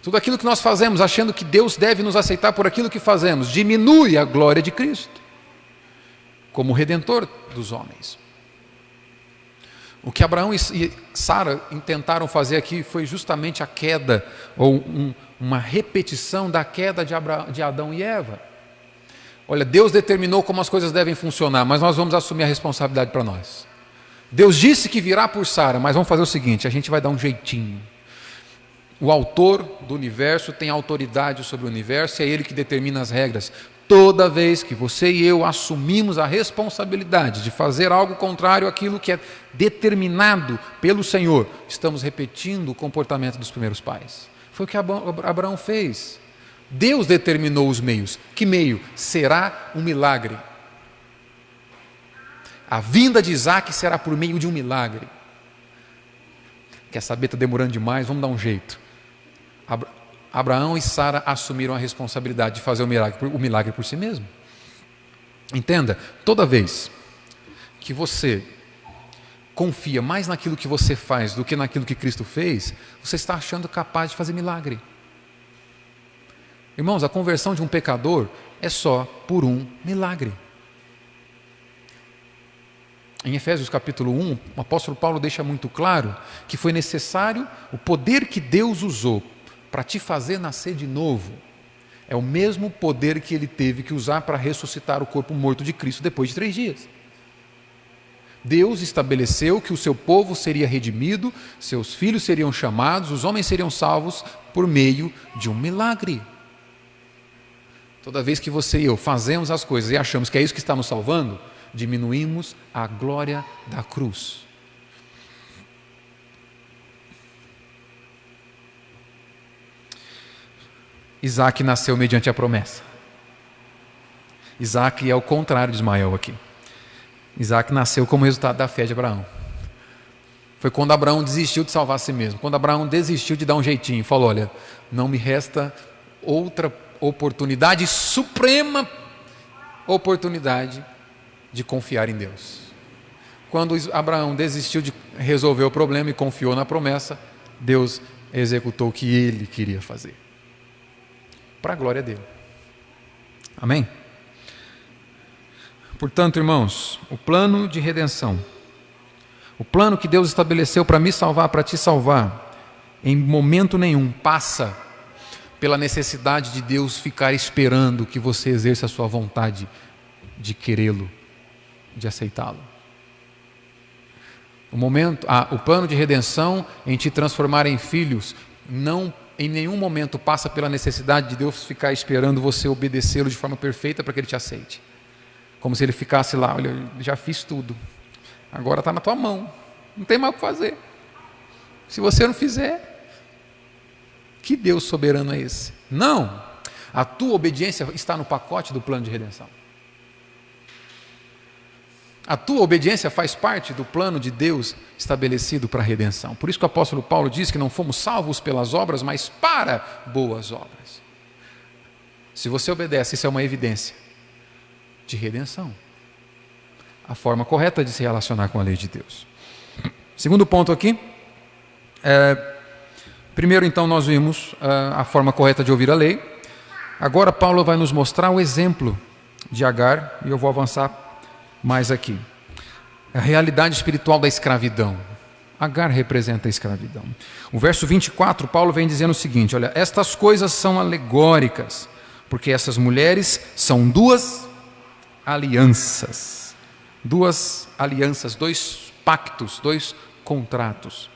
Speaker 1: Tudo aquilo que nós fazemos, achando que Deus deve nos aceitar por aquilo que fazemos, diminui a glória de Cristo como Redentor dos homens. O que Abraão e Sara tentaram fazer aqui foi justamente a queda, ou uma repetição da queda de Adão e Eva. Olha, Deus determinou como as coisas devem funcionar, mas nós vamos assumir a responsabilidade para nós. Deus disse que virá por Sara, mas vamos fazer o seguinte, a gente vai dar um jeitinho. O autor do universo tem autoridade sobre o universo, é ele que determina as regras. Toda vez que você e eu assumimos a responsabilidade de fazer algo contrário àquilo que é determinado pelo Senhor, estamos repetindo o comportamento dos primeiros pais. Foi o que Abraão fez. Deus determinou os meios. Que meio? Será um milagre. A vinda de Isaque será por meio de um milagre. Quer saber, está demorando demais, vamos dar um jeito. Abraão e Sara assumiram a responsabilidade de fazer o milagre por si mesmo. Entenda, toda vez que você confia mais naquilo que você faz do que naquilo que Cristo fez, você está achando capaz de fazer milagre. Irmãos, a conversão de um pecador é só por um milagre. Em Efésios capítulo 1, o apóstolo Paulo deixa muito claro que foi necessário o poder que Deus usou para te fazer nascer de novo. É o mesmo poder que ele teve que usar para ressuscitar o corpo morto de Cristo depois de 3 dias. Deus estabeleceu que o seu povo seria redimido, seus filhos seriam chamados, os homens seriam salvos por meio de um milagre. Toda vez que você e eu fazemos as coisas e achamos que é isso que está nos salvando, diminuímos a glória da cruz. Isaac nasceu mediante a promessa. Isaac é o contrário de Ismael aqui. Isaac nasceu como resultado da fé de Abraão. Foi quando Abraão desistiu de salvar a si mesmo. Quando Abraão desistiu de dar um jeitinho e falou, olha, não me resta outra oportunidade, suprema oportunidade de confiar em Deus. Quando Abraão desistiu de resolver o problema e confiou na promessa, Deus executou o que ele queria fazer. Para a glória dele. Amém? Portanto, irmãos, o plano de redenção, o plano que Deus estabeleceu para me salvar, para te salvar, em momento nenhum passa pela necessidade de Deus ficar esperando que você exerça a sua vontade de querê-lo, de aceitá-lo. O plano de redenção em te transformar em filhos, não em nenhum momento passa pela necessidade de Deus ficar esperando você obedecê-lo de forma perfeita para que ele te aceite. Como se ele ficasse lá, olha, eu já fiz tudo, agora está na tua mão, não tem mais o que fazer. Se você não fizer, que Deus soberano é esse? Não, a tua obediência está no pacote do plano de redenção. A tua obediência faz parte do plano de Deus estabelecido para a redenção. Por isso que o apóstolo Paulo diz que não fomos salvos pelas obras, mas para boas obras. Se você obedece, isso é uma evidência de redenção. A forma correta de se relacionar com a lei de Deus. Segundo ponto aqui, primeiro então nós vimos a forma correta de ouvir a lei. Agora Paulo vai nos mostrar o exemplo de Agar, e eu vou avançar mais aqui. A realidade espiritual da escravidão. Agar representa a escravidão. O verso 24, Paulo vem dizendo o seguinte, olha, estas coisas são alegóricas, porque essas mulheres são duas alianças, 2 pactos, 2 contratos.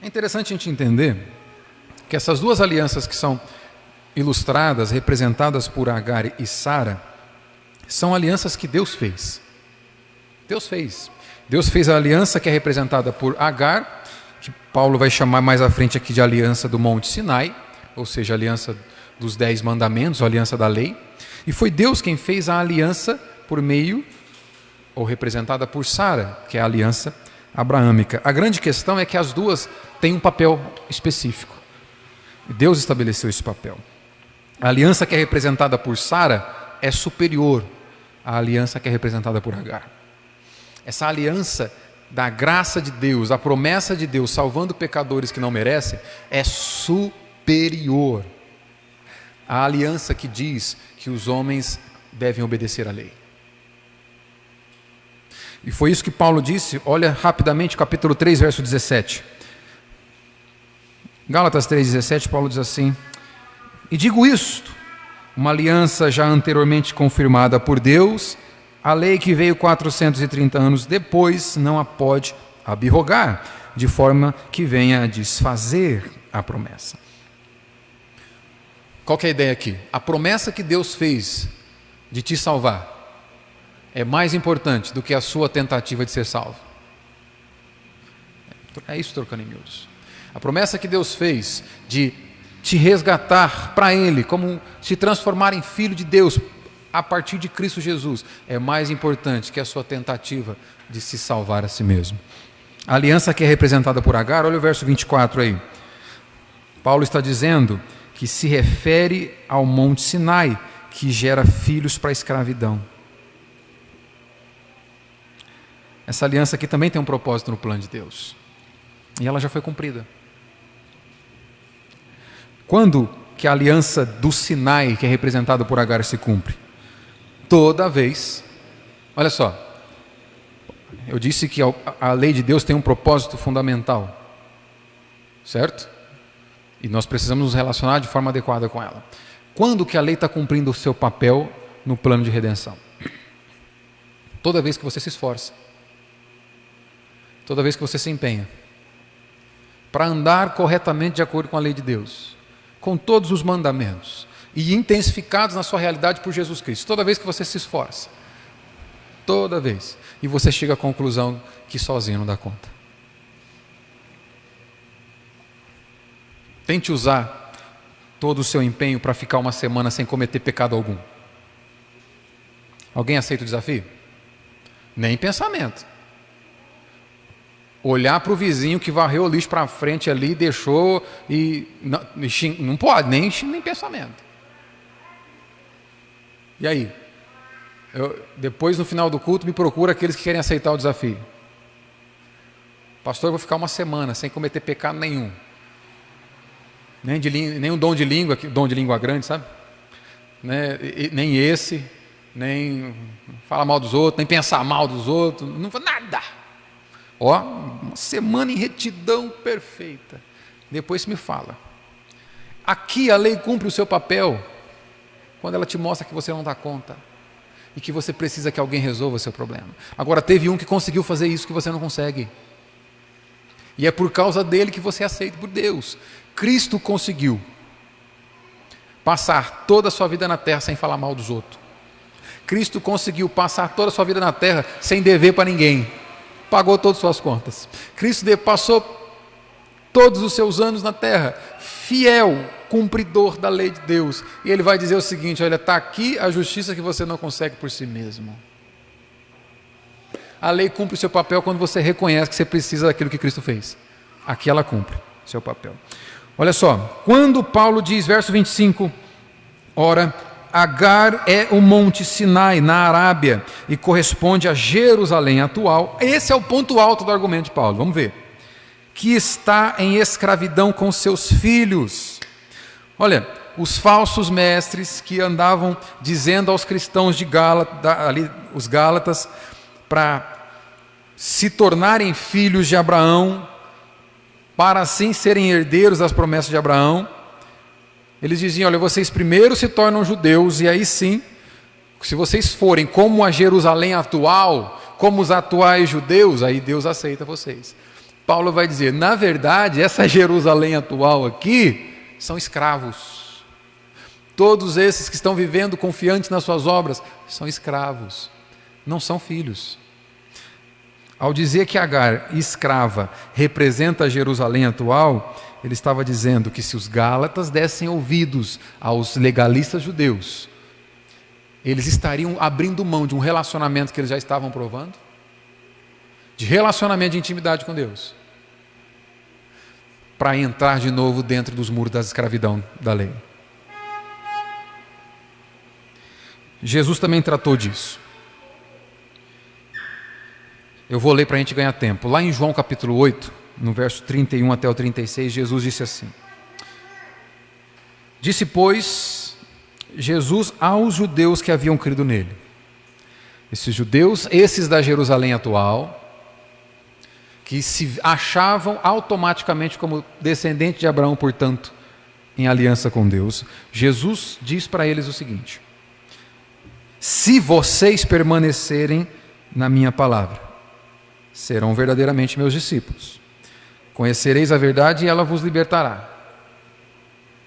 Speaker 1: É interessante a gente entender que essas 2 alianças que são ilustradas, representadas por Agar e Sara, são alianças que Deus fez. Deus fez a aliança que é representada por Agar, que Paulo vai chamar mais à frente aqui de aliança do Monte Sinai, ou seja, a aliança dos 10 mandamentos, a aliança da lei. E foi Deus quem fez a aliança por meio, ou representada por Sara, que é a aliança abraâmica. A grande questão é que as 2 têm um papel específico. Deus estabeleceu esse papel. A aliança que é representada por Sara é superior à aliança que é representada por Agar. Essa aliança da graça de Deus, a promessa de Deus salvando pecadores que não merecem, é superior à aliança que diz que os homens devem obedecer à lei. E foi isso que Paulo disse, olha rapidamente capítulo 3, verso 17. Gálatas 3,17, Paulo diz assim, e digo isto, uma aliança já anteriormente confirmada por Deus, a lei que veio 430 anos depois não a pode abrogar, de forma que venha a desfazer a promessa. Qual que é a ideia aqui? A promessa que Deus fez de te salvar é mais importante do que a sua tentativa de ser salvo. É isso, trocando em miúdos. A promessa que Deus fez de te resgatar para Ele, como se transformar em filho de Deus, a partir de Cristo Jesus é mais importante que a sua tentativa de se salvar a si mesmo. A aliança que é representada por Agar, olha o verso 24 aí. Paulo está dizendo que se refere ao Monte Sinai, que gera filhos para a escravidão. Essa aliança aqui também tem um propósito no plano de Deus. E ela já foi cumprida. Quando que a aliança do Sinai, que é representada por Agar, se cumpre? Toda vez. Olha só. Eu disse que a lei de Deus tem um propósito fundamental. Certo? E nós precisamos nos relacionar de forma adequada com ela. Quando que a lei está cumprindo o seu papel no plano de redenção? Toda vez que você se esforça. Toda vez que você se empenha. Para andar corretamente de acordo com a lei de Deus. Com todos os mandamentos. E intensificados na sua realidade por Jesus Cristo. Toda vez que você se esforça. Toda vez. E você chega à conclusão que sozinho não dá conta. Tente usar todo o seu empenho para ficar uma semana sem cometer pecado algum. Alguém aceita o desafio? Nem pensamento. Olhar para o vizinho que varreu o lixo para frente ali, deixou e não pode, nem pensamento. E aí? Depois, no final do culto, me procura aqueles que querem aceitar o desafio. Pastor, eu vou ficar uma semana sem cometer pecado nenhum. Nem um dom de língua grande, sabe? Nem esse, nem falar mal dos outros, nem pensar mal dos outros, não faz nada. Uma semana em retidão perfeita. Depois me fala. Aqui a lei cumpre o seu papel quando ela te mostra que você não dá conta e que você precisa que alguém resolva o seu problema. Agora, teve um que conseguiu fazer isso que você não consegue. E é por causa dele que você é aceito por Deus. Cristo conseguiu passar toda a sua vida na terra sem falar mal dos outros. Cristo conseguiu passar toda a sua vida na terra sem dever para ninguém. Pagou todas as suas contas. Cristo passou todos os seus anos na terra, fiel, cumpridor da lei de Deus. E ele vai dizer o seguinte: olha, está aqui a justiça que você não consegue por si mesmo. A lei cumpre o seu papel quando você reconhece que você precisa daquilo que Cristo fez. Aqui ela cumpre o seu papel. Olha só, quando Paulo diz, verso 25, ora, Agar é o Monte Sinai, na Arábia, e corresponde a Jerusalém atual. Esse é o ponto alto do argumento de Paulo, vamos ver. Que está em escravidão com seus filhos. Olha, os falsos mestres que andavam dizendo aos cristãos de os Gálatas, para se tornarem filhos de Abraão, para assim serem herdeiros das promessas de Abraão. Eles diziam, olha, vocês primeiro se tornam judeus, e aí sim, se vocês forem como a Jerusalém atual, como os atuais judeus, aí Deus aceita vocês. Paulo vai dizer, na verdade, essa Jerusalém atual aqui, são escravos. Todos esses que estão vivendo confiantes nas suas obras, são escravos, não são filhos. Ao dizer que Agar, escrava, representa a Jerusalém atual, ele estava dizendo que se os Gálatas dessem ouvidos aos legalistas judeus, eles estariam abrindo mão de um relacionamento que eles já estavam provando, de relacionamento de intimidade com Deus, para entrar de novo dentro dos muros da escravidão da lei. Jesus também tratou disso. Eu vou ler para a gente ganhar tempo. Lá em João capítulo 8, no verso 31 até o 36, Jesus disse assim: disse, pois, Jesus aos judeus que haviam crido nele. Esses judeus, esses da Jerusalém atual, que se achavam automaticamente como descendente de Abraão, portanto, em aliança com Deus. Jesus diz para eles o seguinte: se vocês permanecerem na minha palavra, serão verdadeiramente meus discípulos. Conhecereis a verdade e ela vos libertará.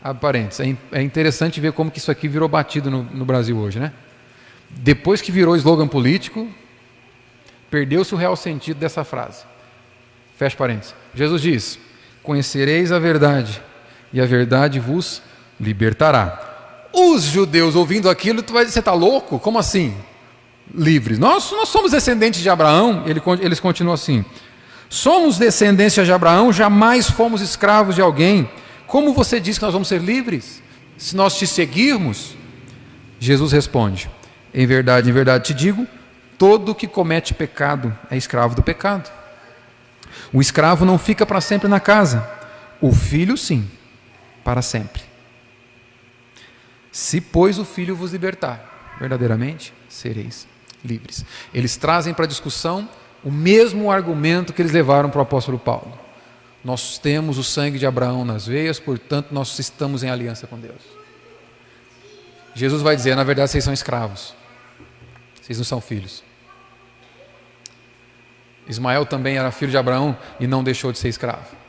Speaker 1: Abre parênteses. É interessante ver como que isso aqui virou batido no Brasil hoje, né? Depois que virou slogan político, perdeu-se o real sentido dessa frase. Fecha parênteses. Jesus diz, conhecereis a verdade e a verdade vos libertará. Os judeus ouvindo aquilo, tu vai dizer, você está louco? Como assim? Livres. Nós somos descendentes de Abraão. Eles continuam assim: somos descendentes de Abraão, jamais fomos escravos de alguém. Como você diz que nós vamos ser livres se nós te seguirmos? Jesus responde: em verdade te digo, todo que comete pecado é escravo do pecado. O escravo não fica para sempre na casa, o filho sim, para sempre. Se, pois, o filho vos libertar, verdadeiramente sereis livres. Eles trazem para a discussão o mesmo argumento que eles levaram para o apóstolo Paulo. Nós temos o sangue de Abraão nas veias, portanto nós estamos em aliança com Deus. Jesus vai dizer, na verdade vocês são escravos, vocês não são filhos. Ismael também era filho de Abraão e não deixou de ser escravo.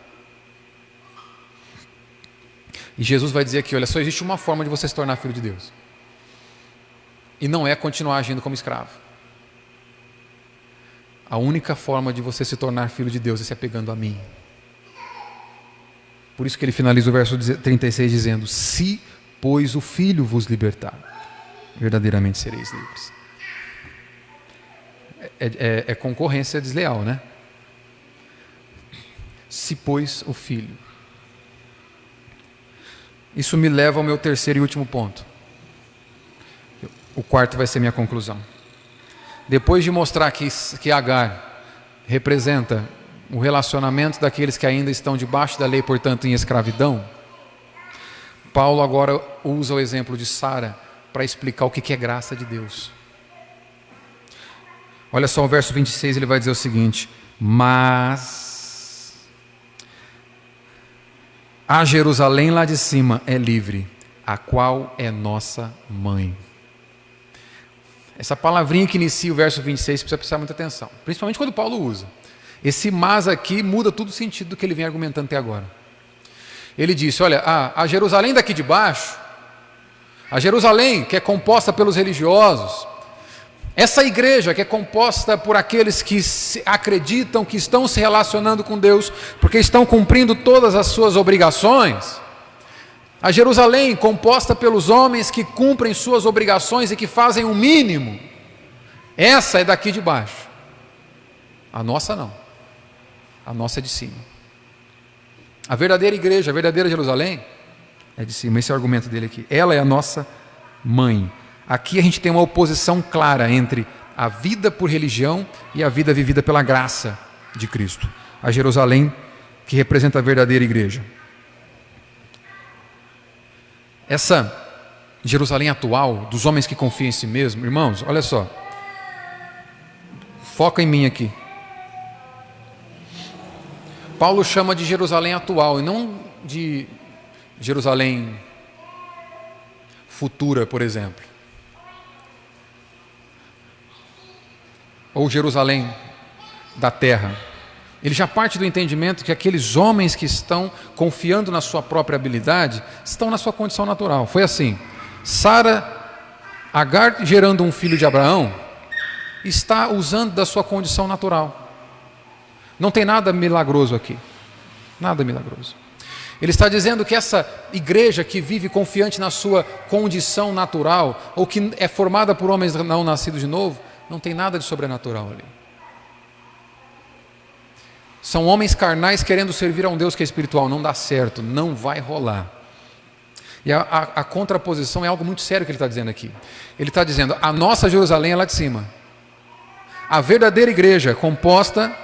Speaker 1: E Jesus vai dizer aqui, olha, só existe uma forma de você se tornar filho de Deus. E não é continuar agindo como escravo. A única forma de você se tornar filho de Deus é se apegando a mim. Por isso que ele finaliza o verso 36 dizendo: se, pois, o Filho vos libertar, verdadeiramente sereis livres. É concorrência desleal, né? Se, pois, o Filho. Isso me leva ao meu terceiro e último ponto. O quarto vai ser minha conclusão. Depois de mostrar que Agar representa o relacionamento daqueles que ainda estão debaixo da lei, portanto em escravidão, Paulo agora usa o exemplo de Sara para explicar o que é graça de Deus. Olha só o verso 26, ele vai dizer o seguinte: mas a Jerusalém lá de cima é livre, a qual é nossa mãe. Essa palavrinha que inicia o verso 26 precisa prestar muita atenção, principalmente quando Paulo usa. Esse mas aqui muda todo o sentido do que ele vem argumentando até agora. Ele disse, olha, a Jerusalém daqui de baixo, a Jerusalém que é composta pelos religiosos, essa igreja que é composta por aqueles que acreditam que estão se relacionando com Deus, porque estão cumprindo todas as suas obrigações, a Jerusalém composta pelos homens que cumprem suas obrigações e que fazem o mínimo, essa é daqui de baixo. A nossa não, a nossa é de cima. A verdadeira igreja, a verdadeira Jerusalém é de cima. Esse é o argumento dele aqui. Ela é a nossa mãe. Aqui a gente tem uma oposição clara entre a vida por religião e a vida vivida pela graça de Cristo. A Jerusalém que representa a verdadeira igreja. Essa Jerusalém atual, dos homens que confiam em si mesmo, irmãos, olha só, foca em mim aqui. Paulo chama de Jerusalém atual e não de Jerusalém futura, por exemplo. Ou Jerusalém da terra. Ele já parte do entendimento que aqueles homens que estão confiando na sua própria habilidade estão na sua condição natural. Foi assim: Agar gerando um filho de Abraão está usando da sua condição natural. Não tem nada milagroso aqui. Nada milagroso. Ele está dizendo que essa igreja que vive confiante na sua condição natural, ou que é formada por homens não nascidos de novo, não tem nada de sobrenatural ali. São homens carnais querendo servir a um Deus que é espiritual. Não dá certo, não vai rolar. E a contraposição é algo muito sério que ele está dizendo aqui. Ele está dizendo, a nossa Jerusalém é lá de cima. A verdadeira igreja composta...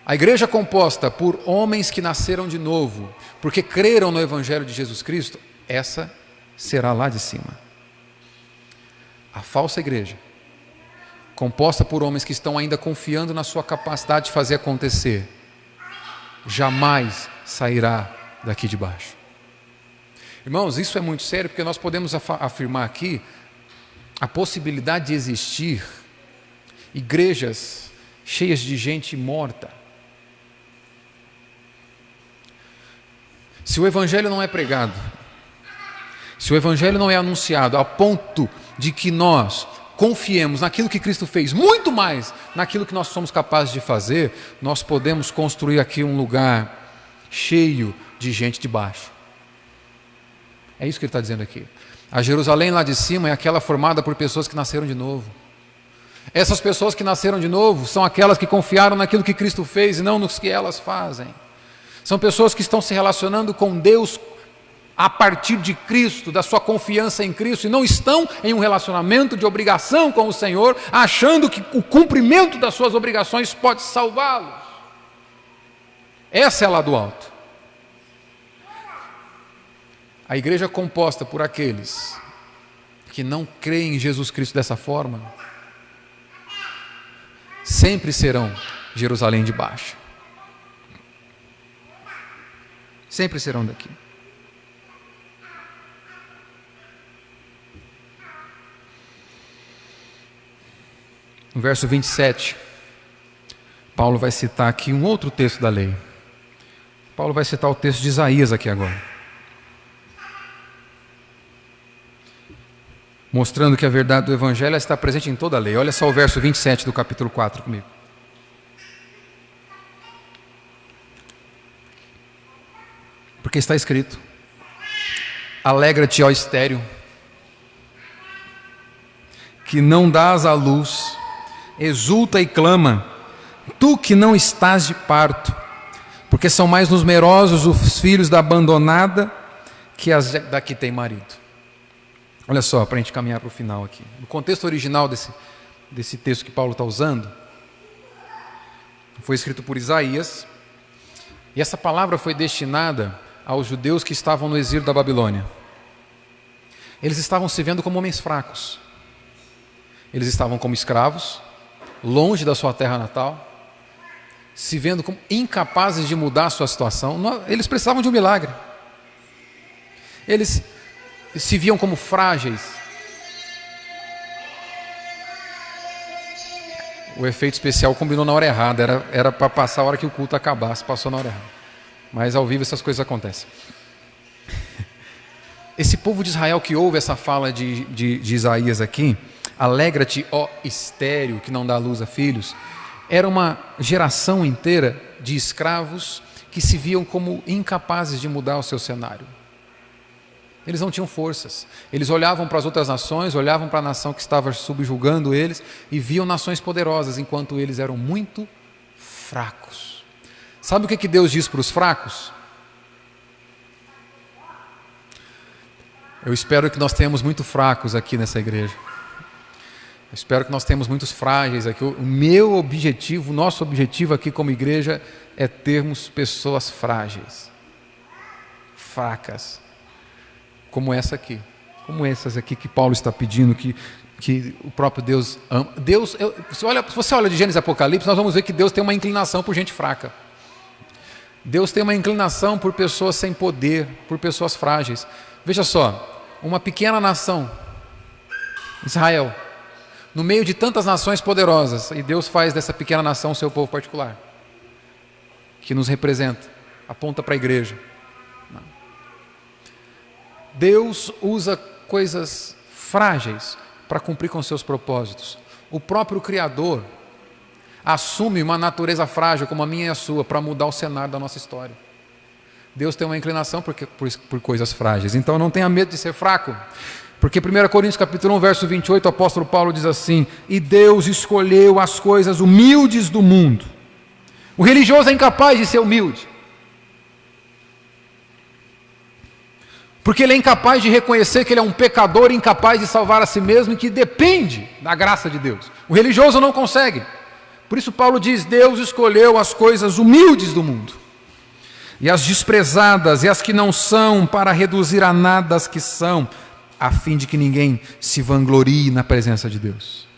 Speaker 1: A igreja composta por homens que nasceram de novo, porque creram no Evangelho de Jesus Cristo, essa será lá de cima. A falsa igreja, composta por homens que estão ainda confiando na sua capacidade de fazer acontecer, jamais sairá daqui de baixo. Irmãos, isso é muito sério, porque nós podemos afirmar aqui a possibilidade de existir igrejas cheias de gente morta. Se o Evangelho não é pregado, se o Evangelho não é anunciado a ponto de que nós confiemos naquilo que Cristo fez, muito mais naquilo que nós somos capazes de fazer, nós podemos construir aqui um lugar cheio de gente de baixo. É isso que ele está dizendo aqui. A Jerusalém lá de cima é aquela formada por pessoas que nasceram de novo. Essas pessoas que nasceram de novo são aquelas que confiaram naquilo que Cristo fez e não nos que elas fazem. São pessoas que estão se relacionando com Deus a partir de Cristo, da sua confiança em Cristo, e não estão em um relacionamento de obrigação com o Senhor, achando que o cumprimento das suas obrigações pode salvá-los. Essa é lá do alto. A igreja composta por aqueles que não creem em Jesus Cristo dessa forma, sempre serão Jerusalém de baixo. Sempre serão daqui. No verso 27, Paulo vai citar aqui um outro texto da lei. Paulo vai citar o texto de Isaías aqui agora, mostrando que a verdade do Evangelho está presente em toda a lei. Olha só o verso 27 do capítulo 4 comigo. Porque está escrito: alegra-te, ó estéril, que não dás à luz, exulta e clama, tu que não estás de parto, porque são mais numerosos os filhos da abandonada que as da que tem marido. Olha só, para a gente caminhar para o final aqui. No contexto original desse texto que Paulo está usando, foi escrito por Isaías, e essa palavra foi destinada aos judeus que estavam no exílio da Babilônia. Eles estavam se vendo como homens fracos. Eles estavam como escravos, longe da sua terra natal, se vendo como incapazes de mudar a sua situação. Eles precisavam de um milagre. Eles se viam como frágeis. O efeito especial combinou na hora errada. Era para passar a hora que o culto acabasse. Passou na hora errada. Mas ao vivo essas coisas acontecem. Esse povo de Israel que ouve essa fala de Isaías aqui, alegra-te, ó estéril, que não dá luz a filhos, era uma geração inteira de escravos que se viam como incapazes de mudar o seu cenário. Eles não tinham forças. Eles olhavam para as outras nações, olhavam para a nação que estava subjugando eles e viam nações poderosas, enquanto eles eram muito fracos. Sabe o que Deus diz para os fracos? Eu espero que nós tenhamos muito fracos aqui nessa igreja. Eu espero que nós tenhamos muitos frágeis aqui. O meu objetivo, o nosso objetivo aqui como igreja é termos pessoas frágeis, fracas, como essa aqui, como essas aqui que Paulo está pedindo, que o próprio Deus ama. Se você olha de Gênesis e Apocalipse, nós vamos ver que Deus tem uma inclinação por gente fraca. Deus tem uma inclinação por pessoas sem poder, por pessoas frágeis. Veja só, uma pequena nação, Israel, no meio de tantas nações poderosas, e Deus faz dessa pequena nação o seu povo particular, que nos representa, aponta para a igreja. Deus usa coisas frágeis para cumprir com seus propósitos. O próprio Criador assume uma natureza frágil como a minha e a sua para mudar o cenário da nossa história. Deus tem uma inclinação por coisas frágeis. Então não tenha medo de ser fraco. Porque 1 Coríntios capítulo 1, verso 28, o apóstolo Paulo diz assim: e Deus escolheu as coisas humildes do mundo. O religioso é incapaz de ser humilde. Porque ele é incapaz de reconhecer que ele é um pecador, incapaz de salvar a si mesmo e que depende da graça de Deus. O religioso não consegue. Por isso Paulo diz: Deus escolheu as coisas humildes do mundo, e as desprezadas e as que não são, para reduzir a nada as que são, a fim de que ninguém se vanglorie na presença de Deus.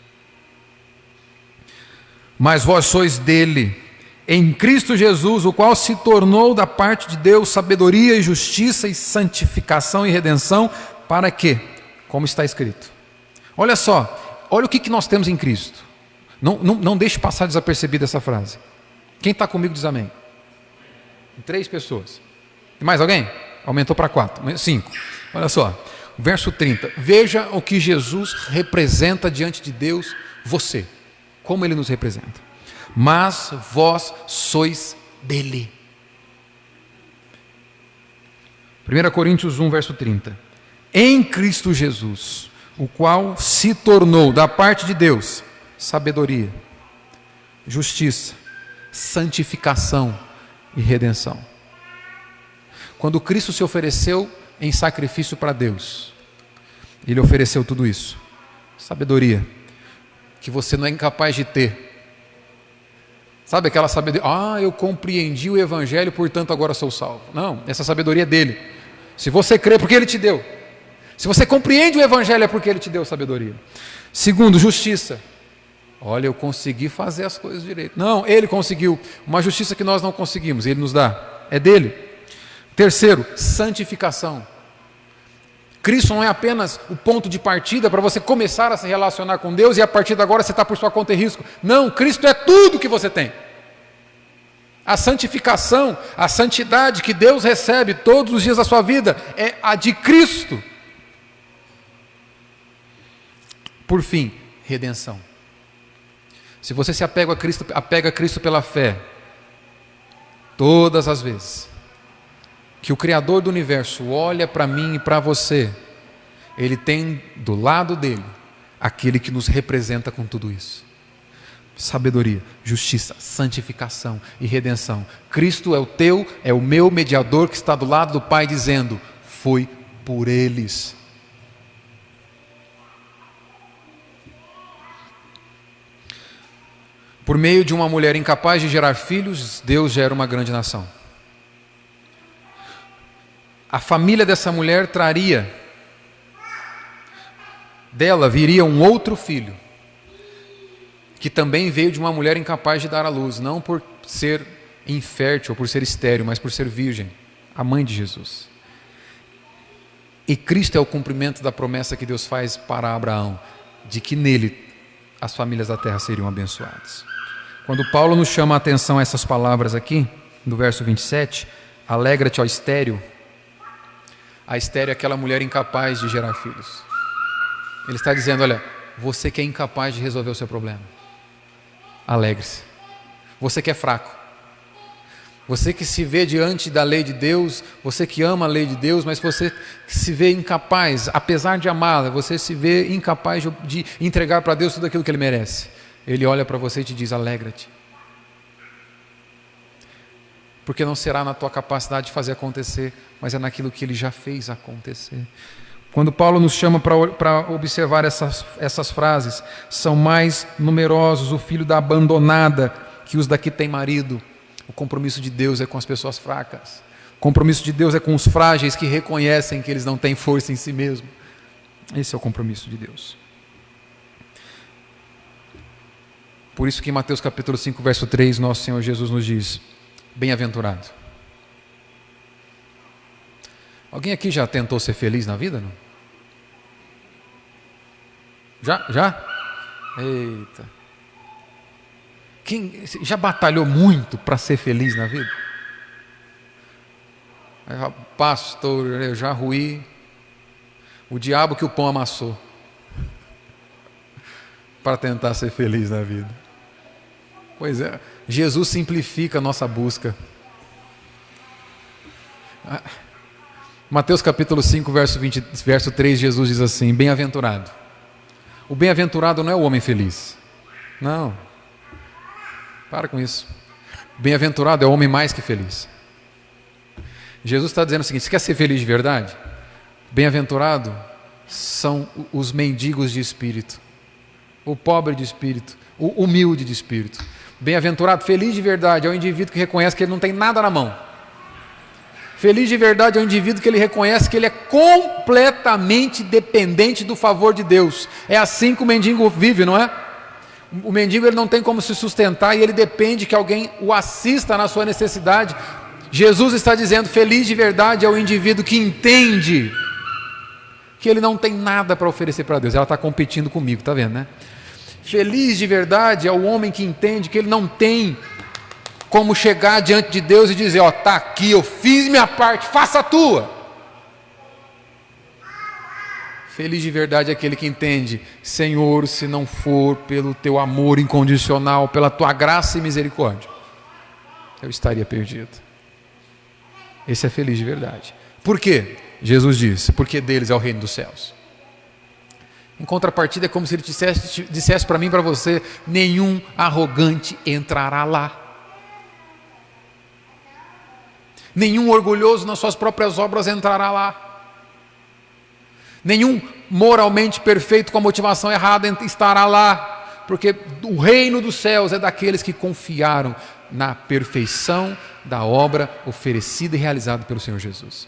Speaker 1: Mas vós sois dele, em Cristo Jesus, o qual se tornou da parte de Deus sabedoria e justiça e santificação e redenção, para que, como está escrito. Olha só, olha o que nós temos em Cristo. Não deixe passar desapercebida essa frase. Quem está comigo diz amém. 3 pessoas. Tem mais alguém? Aumentou para 4, 5. Olha só, verso 30. Veja o que Jesus representa diante de Deus, você. Como ele nos representa. Mas vós sois dele. 1 Coríntios 1, verso 30. em Cristo Jesus, o qual se tornou, da parte de Deus, sabedoria, justiça, santificação e redenção. Quando Cristo se ofereceu em sacrifício para Deus, Ele ofereceu tudo isso. Sabedoria, que você não é incapaz de ter. Sabe aquela sabedoria? Eu compreendi o Evangelho, portanto agora sou salvo. Não, essa sabedoria é dele. Se você crê, porque Ele te deu. Se você compreende o Evangelho, é porque Ele te deu sabedoria. Segundo, justiça. Olha, eu consegui fazer as coisas direito. Não, Ele conseguiu. Uma justiça que nós não conseguimos, Ele nos dá. É dele. Terceiro, santificação. Cristo não é apenas o ponto de partida para você começar a se relacionar com Deus e a partir de agora você está por sua conta e risco. Não, Cristo é tudo que você tem. A santificação, a santidade que Deus recebe todos os dias da sua vida é a de Cristo. Por fim, redenção. Se você se apega a Cristo pela fé, todas as vezes que o Criador do universo olha para mim e para você, Ele tem do lado dele aquele que nos representa com tudo isso. Sabedoria, justiça, santificação e redenção. Cristo é o teu, é o meu mediador que está do lado do Pai dizendo, foi por eles. Por meio de uma mulher incapaz de gerar filhos, Deus gera uma grande nação. A família dessa mulher dela viria um outro filho, que também veio de uma mulher incapaz de dar à luz, não por ser infértil ou por ser estéril, mas por ser virgem, a mãe de Jesus. E Cristo é o cumprimento da promessa que Deus faz para Abraão, de que nele as famílias da terra seriam abençoadas. Quando Paulo nos chama a atenção a essas palavras aqui, no verso 27, alegra-te, ó estéril. A estéril é aquela mulher incapaz de gerar filhos. Ele está dizendo, olha, você que é incapaz de resolver o seu problema, alegre-se. Você que é fraco, você que se vê diante da lei de Deus, você que ama a lei de Deus, mas você que se vê incapaz, apesar de amá-la, você se vê incapaz de entregar para Deus tudo aquilo que Ele merece. Ele olha para você e te diz, alegra-te. Porque não será na tua capacidade de fazer acontecer, mas é naquilo que Ele já fez acontecer. Quando Paulo nos chama para observar essas frases, são mais numerosos o filho da abandonada que os da que tem marido. O compromisso de Deus é com as pessoas fracas. O compromisso de Deus é com os frágeis que reconhecem que eles não têm força em si mesmos. Esse é o compromisso de Deus. Por isso que em Mateus capítulo 5, verso 3, nosso Senhor Jesus nos diz, bem-aventurado. Alguém aqui já tentou ser feliz na vida? Não? Já? Eita. Quem já batalhou muito para ser feliz na vida? Pastor, eu já ruí o diabo que o pão amassou para tentar ser feliz na vida. Pois é, Jesus simplifica a nossa busca. Mateus capítulo 5, verso 3, Jesus diz assim, bem-aventurado. O bem-aventurado não é o homem feliz. Não. Para com isso. Bem-aventurado é o homem mais que feliz. Jesus está dizendo o seguinte, você quer ser feliz de verdade? Bem-aventurado são os mendigos de espírito, o pobre de espírito, o humilde de espírito. Bem-aventurado, feliz de verdade é o indivíduo que reconhece que ele não tem nada na mão. Feliz de verdade é o indivíduo que ele reconhece que ele é completamente dependente do favor de Deus. É assim que o mendigo vive, não é? O mendigo ele não tem como se sustentar e ele depende que alguém o assista na sua necessidade. Jesus está dizendo, feliz de verdade é o indivíduo que entende que ele não tem nada para oferecer para Deus. Ela está competindo comigo, está vendo, né? Feliz de verdade é o homem que entende que ele não tem como chegar diante de Deus e dizer, ó, está aqui, eu fiz minha parte, faça a tua. Feliz de verdade é aquele que entende, Senhor, se não for pelo teu amor incondicional, pela tua graça e misericórdia, eu estaria perdido. Esse é feliz de verdade. Por quê? Jesus diz, porque deles é o reino dos céus. Em contrapartida, é como se ele dissesse para mim e para você, nenhum arrogante entrará lá. Nenhum orgulhoso nas suas próprias obras entrará lá. Nenhum moralmente perfeito com a motivação errada estará lá. Porque o reino dos céus é daqueles que confiaram na perfeição da obra oferecida e realizada pelo Senhor Jesus.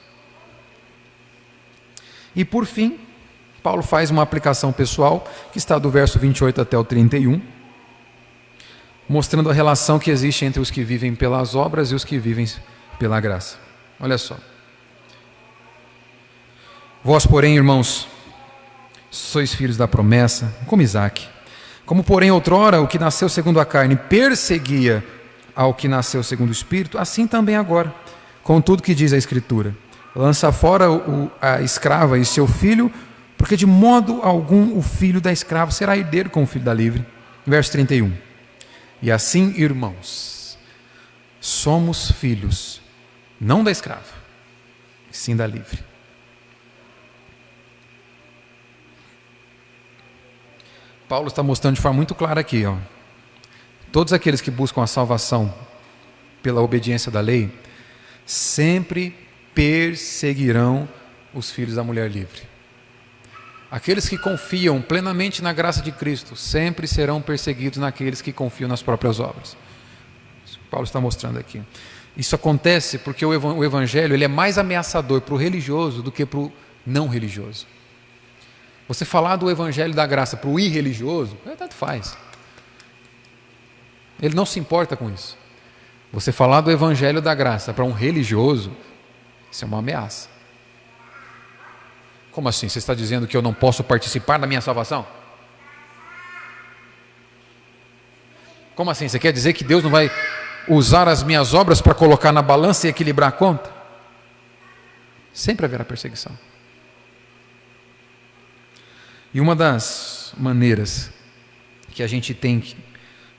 Speaker 1: E por fim, Paulo faz uma aplicação pessoal, que está do verso 28 até o 31, mostrando a relação que existe entre os que vivem pelas obras e os que vivem pela graça. Olha só. Vós, porém, irmãos, sois filhos da promessa, como Isaque. Como, porém, outrora o que nasceu segundo a carne perseguia ao que nasceu segundo o Espírito, assim também agora. Contudo, que diz a Escritura? Lança fora a escrava e seu filho, porque de modo algum o filho da escrava será herdeiro com o filho da livre. Verso 31. E assim, irmãos, somos filhos, não da escrava, sim da livre. Paulo está mostrando de forma muito clara aqui, todos aqueles que buscam a salvação pela obediência da lei, sempre perseguirão os filhos da mulher livre. Aqueles que confiam plenamente na graça de Cristo, sempre serão perseguidos naqueles que confiam nas próprias obras. Isso que Paulo está mostrando aqui. Isso acontece porque o evangelho ele é mais ameaçador para o religioso do que para o não religioso. Você falar do evangelho da graça para o irreligioso, tanto faz. Ele não se importa com isso. Você falar do evangelho da graça para um religioso, isso é uma ameaça. Como assim? Você está dizendo que eu não posso participar da minha salvação? Como assim? Você quer dizer que Deus não vai usar as minhas obras para colocar na balança e equilibrar a conta? Sempre haverá perseguição. E uma das maneiras que a gente tem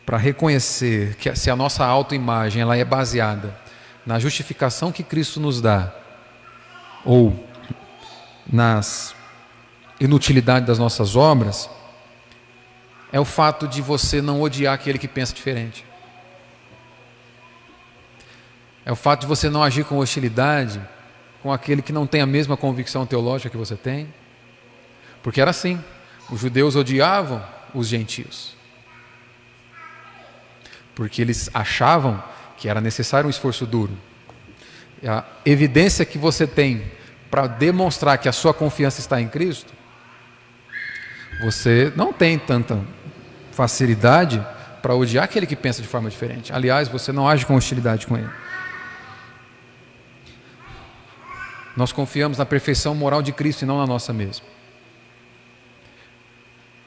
Speaker 1: para reconhecer que se a nossa autoimagem ela é baseada na justificação que Cristo nos dá, ou nas inutilidade das nossas obras, é o fato de você não odiar aquele que pensa diferente. É o fato de você não agir com hostilidade com aquele que não tem a mesma convicção teológica que você tem. Porque era assim, os judeus odiavam os gentios. Porque eles achavam que era necessário um esforço duro. E a evidência que você tem para demonstrar que a sua confiança está em Cristo, você não tem tanta facilidade para odiar aquele que pensa de forma diferente. Aliás, você não age com hostilidade com ele. Nós confiamos na perfeição moral de Cristo e não na nossa mesma.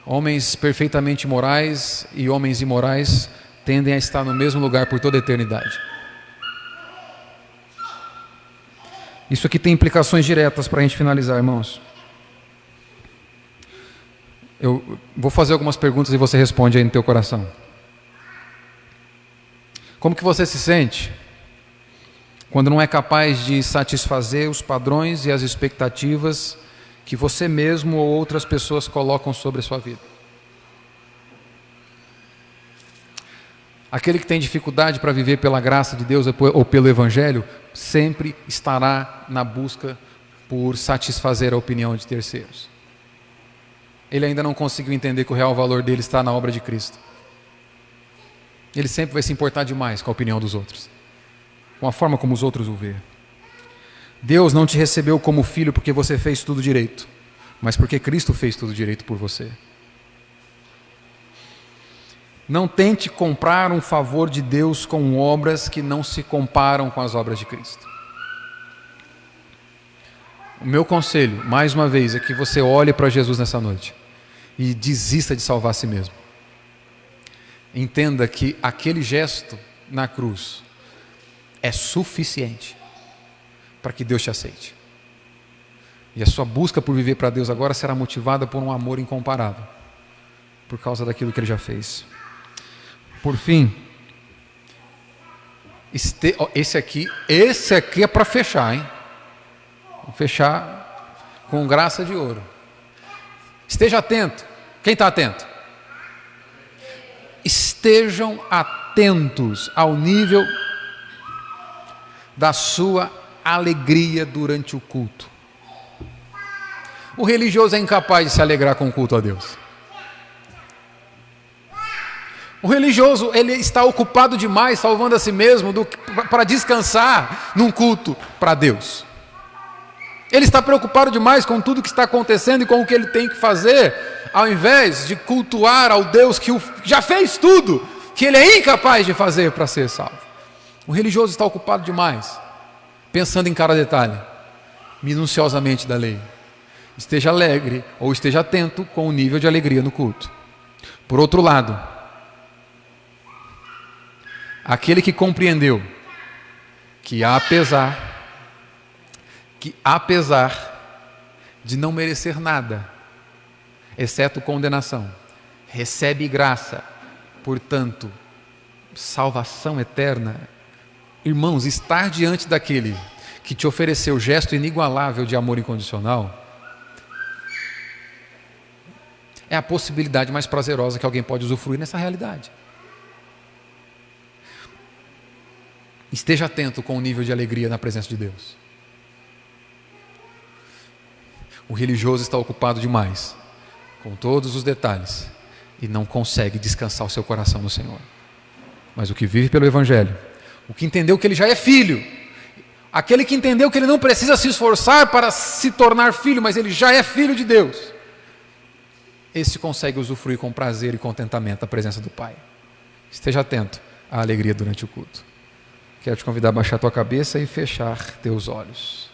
Speaker 1: Homens perfeitamente morais e homens imorais tendem a estar no mesmo lugar por toda a eternidade. Isso aqui tem implicações diretas para a gente finalizar, irmãos. Eu vou fazer algumas perguntas e você responde aí no teu coração. Como que você se sente quando não é capaz de satisfazer os padrões e as expectativas que você mesmo ou outras pessoas colocam sobre a sua vida? Aquele que tem dificuldade para viver pela graça de Deus ou pelo Evangelho, sempre estará na busca por satisfazer a opinião de terceiros. Ele ainda não conseguiu entender que o real valor dele está na obra de Cristo. Ele sempre vai se importar demais com a opinião dos outros, com a forma como os outros o vê. Deus não te recebeu como filho porque você fez tudo direito, mas porque Cristo fez tudo direito por você. Não tente comprar um favor de Deus com obras que não se comparam com as obras de Cristo. O meu conselho, mais uma vez, é que você olhe para Jesus nessa noite e desista de salvar a si mesmo. Entenda que aquele gesto na cruz é suficiente para que Deus te aceite. E a sua busca por viver para Deus agora será motivada por um amor incomparável, por causa daquilo que Ele já fez. Por fim, esse aqui é para fechar, hein? Vou fechar com graça de ouro. Esteja atento. Quem está atento? Estejam atentos ao nível da sua alegria durante o culto. O religioso é incapaz de se alegrar com o culto a Deus. O religioso, ele está ocupado demais, salvando a si mesmo, para descansar num culto para Deus. Ele está preocupado demais com tudo que está acontecendo e com o que ele tem que fazer, ao invés de cultuar ao Deus que já fez tudo, que ele é incapaz de fazer para ser salvo. O religioso está ocupado demais, pensando em cada detalhe, minuciosamente da lei. Esteja alegre ou esteja atento com o nível de alegria no culto. Por outro lado, aquele que compreendeu que apesar de não merecer nada, exceto condenação, recebe graça, portanto, salvação eterna. Irmãos, estar diante daquele que te ofereceu o gesto inigualável de amor incondicional é a possibilidade mais prazerosa que alguém pode usufruir nessa realidade. Esteja atento com o nível de alegria na presença de Deus. O religioso está ocupado demais com todos os detalhes e não consegue descansar o seu coração no Senhor. Mas o que vive pelo Evangelho, o que entendeu que ele já é filho, aquele que entendeu que ele não precisa se esforçar para se tornar filho, mas ele já é filho de Deus, esse consegue usufruir com prazer e contentamento a presença do Pai. Esteja atento à alegria durante o culto. Quero te convidar a baixar tua cabeça e fechar teus olhos.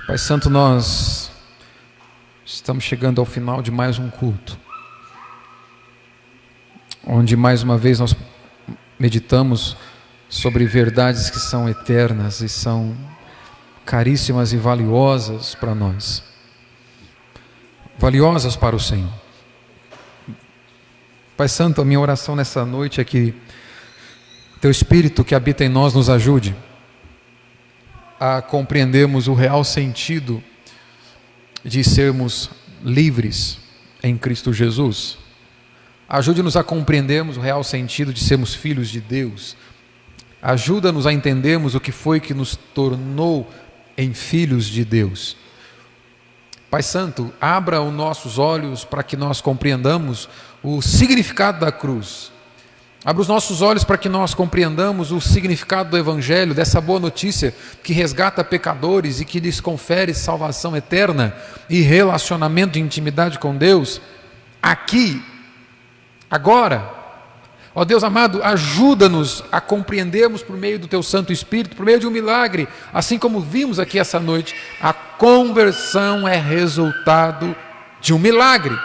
Speaker 1: Pai Santo, nós estamos chegando ao final de mais um culto, onde mais uma vez nós meditamos sobre verdades que são eternas e são caríssimas e valiosas para nós, valiosas para o Senhor. Pai Santo, a minha oração nessa noite é que Teu Espírito que habita em nós nos ajude a compreendermos o real sentido de sermos livres em Cristo Jesus. Ajude-nos a compreendermos o real sentido de sermos filhos de Deus. Ajuda-nos a entendermos o que foi que nos tornou em filhos de Deus. Pai Santo, abra os nossos olhos para que nós compreendamos o significado da cruz. Abra os nossos olhos para que nós compreendamos o significado do Evangelho, dessa boa notícia que resgata pecadores e que lhes confere salvação eterna e relacionamento de intimidade com Deus, aqui, agora. Ó Deus amado, ajuda-nos a compreendermos por meio do Teu Santo Espírito, por meio de um milagre, assim como vimos aqui essa noite, a conversão é resultado de um milagre.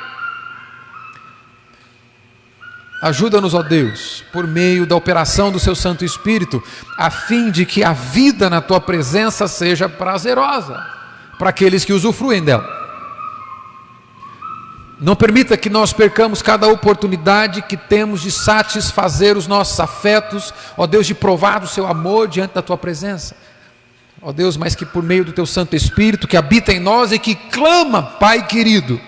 Speaker 1: Ajuda-nos, ó Deus, por meio da operação do Seu Santo Espírito, a fim de que a vida na Tua presença seja prazerosa para aqueles que usufruem dela. Não permita que nós percamos cada oportunidade que temos de satisfazer os nossos afetos, ó Deus, de provar do Seu amor diante da Tua presença. Ó Deus, mas que por meio do Teu Santo Espírito que habita em nós e que clama, Pai querido,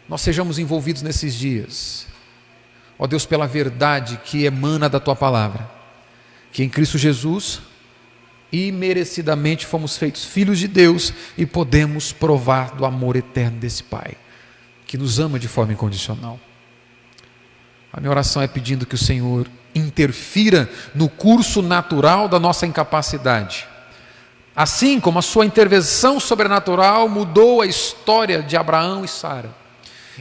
Speaker 1: nós sejamos envolvidos nesses dias, ó Deus, pela verdade que emana da Tua palavra, que em Cristo Jesus, imerecidamente fomos feitos filhos de Deus e podemos provar do amor eterno desse Pai, que nos ama de forma incondicional. A minha oração é pedindo que o Senhor interfira no curso natural da nossa incapacidade, assim como a Sua intervenção sobrenatural mudou a história de Abraão e Sara.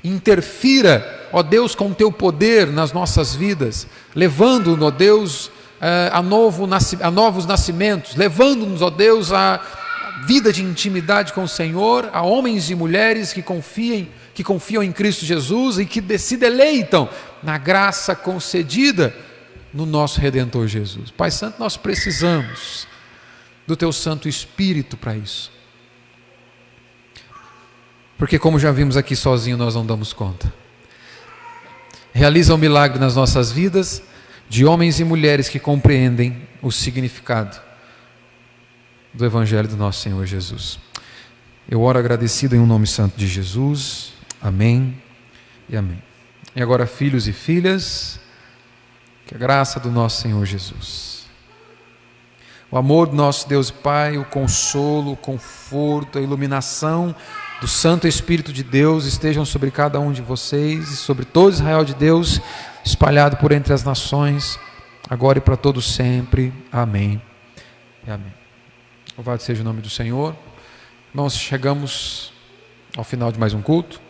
Speaker 1: Interfira, ó Deus, com o Teu poder nas nossas vidas, levando-nos, ó Deus, a novos nascimentos, levando-nos, ó Deus, a vida de intimidade com o Senhor, a homens e mulheres que confiam em Cristo Jesus e que se deleitam na graça concedida no nosso Redentor Jesus. Pai Santo, nós precisamos do Teu Santo Espírito para isso. Porque, como já vimos aqui, sozinho nós não damos conta. Realiza um milagre nas nossas vidas, de homens e mulheres que compreendem o significado do Evangelho do nosso Senhor Jesus. Eu oro agradecido em um nome santo de Jesus. Amém e amém. E agora, filhos e filhas, que a graça do nosso Senhor Jesus, o amor do nosso Deus e Pai, o consolo, o conforto, a iluminação do Santo Espírito de Deus estejam sobre cada um de vocês e sobre todo Israel de Deus, espalhado por entre as nações, agora e para todos sempre. Amém e amém. Louvado seja o nome do Senhor. Irmãos, chegamos ao final de mais um culto.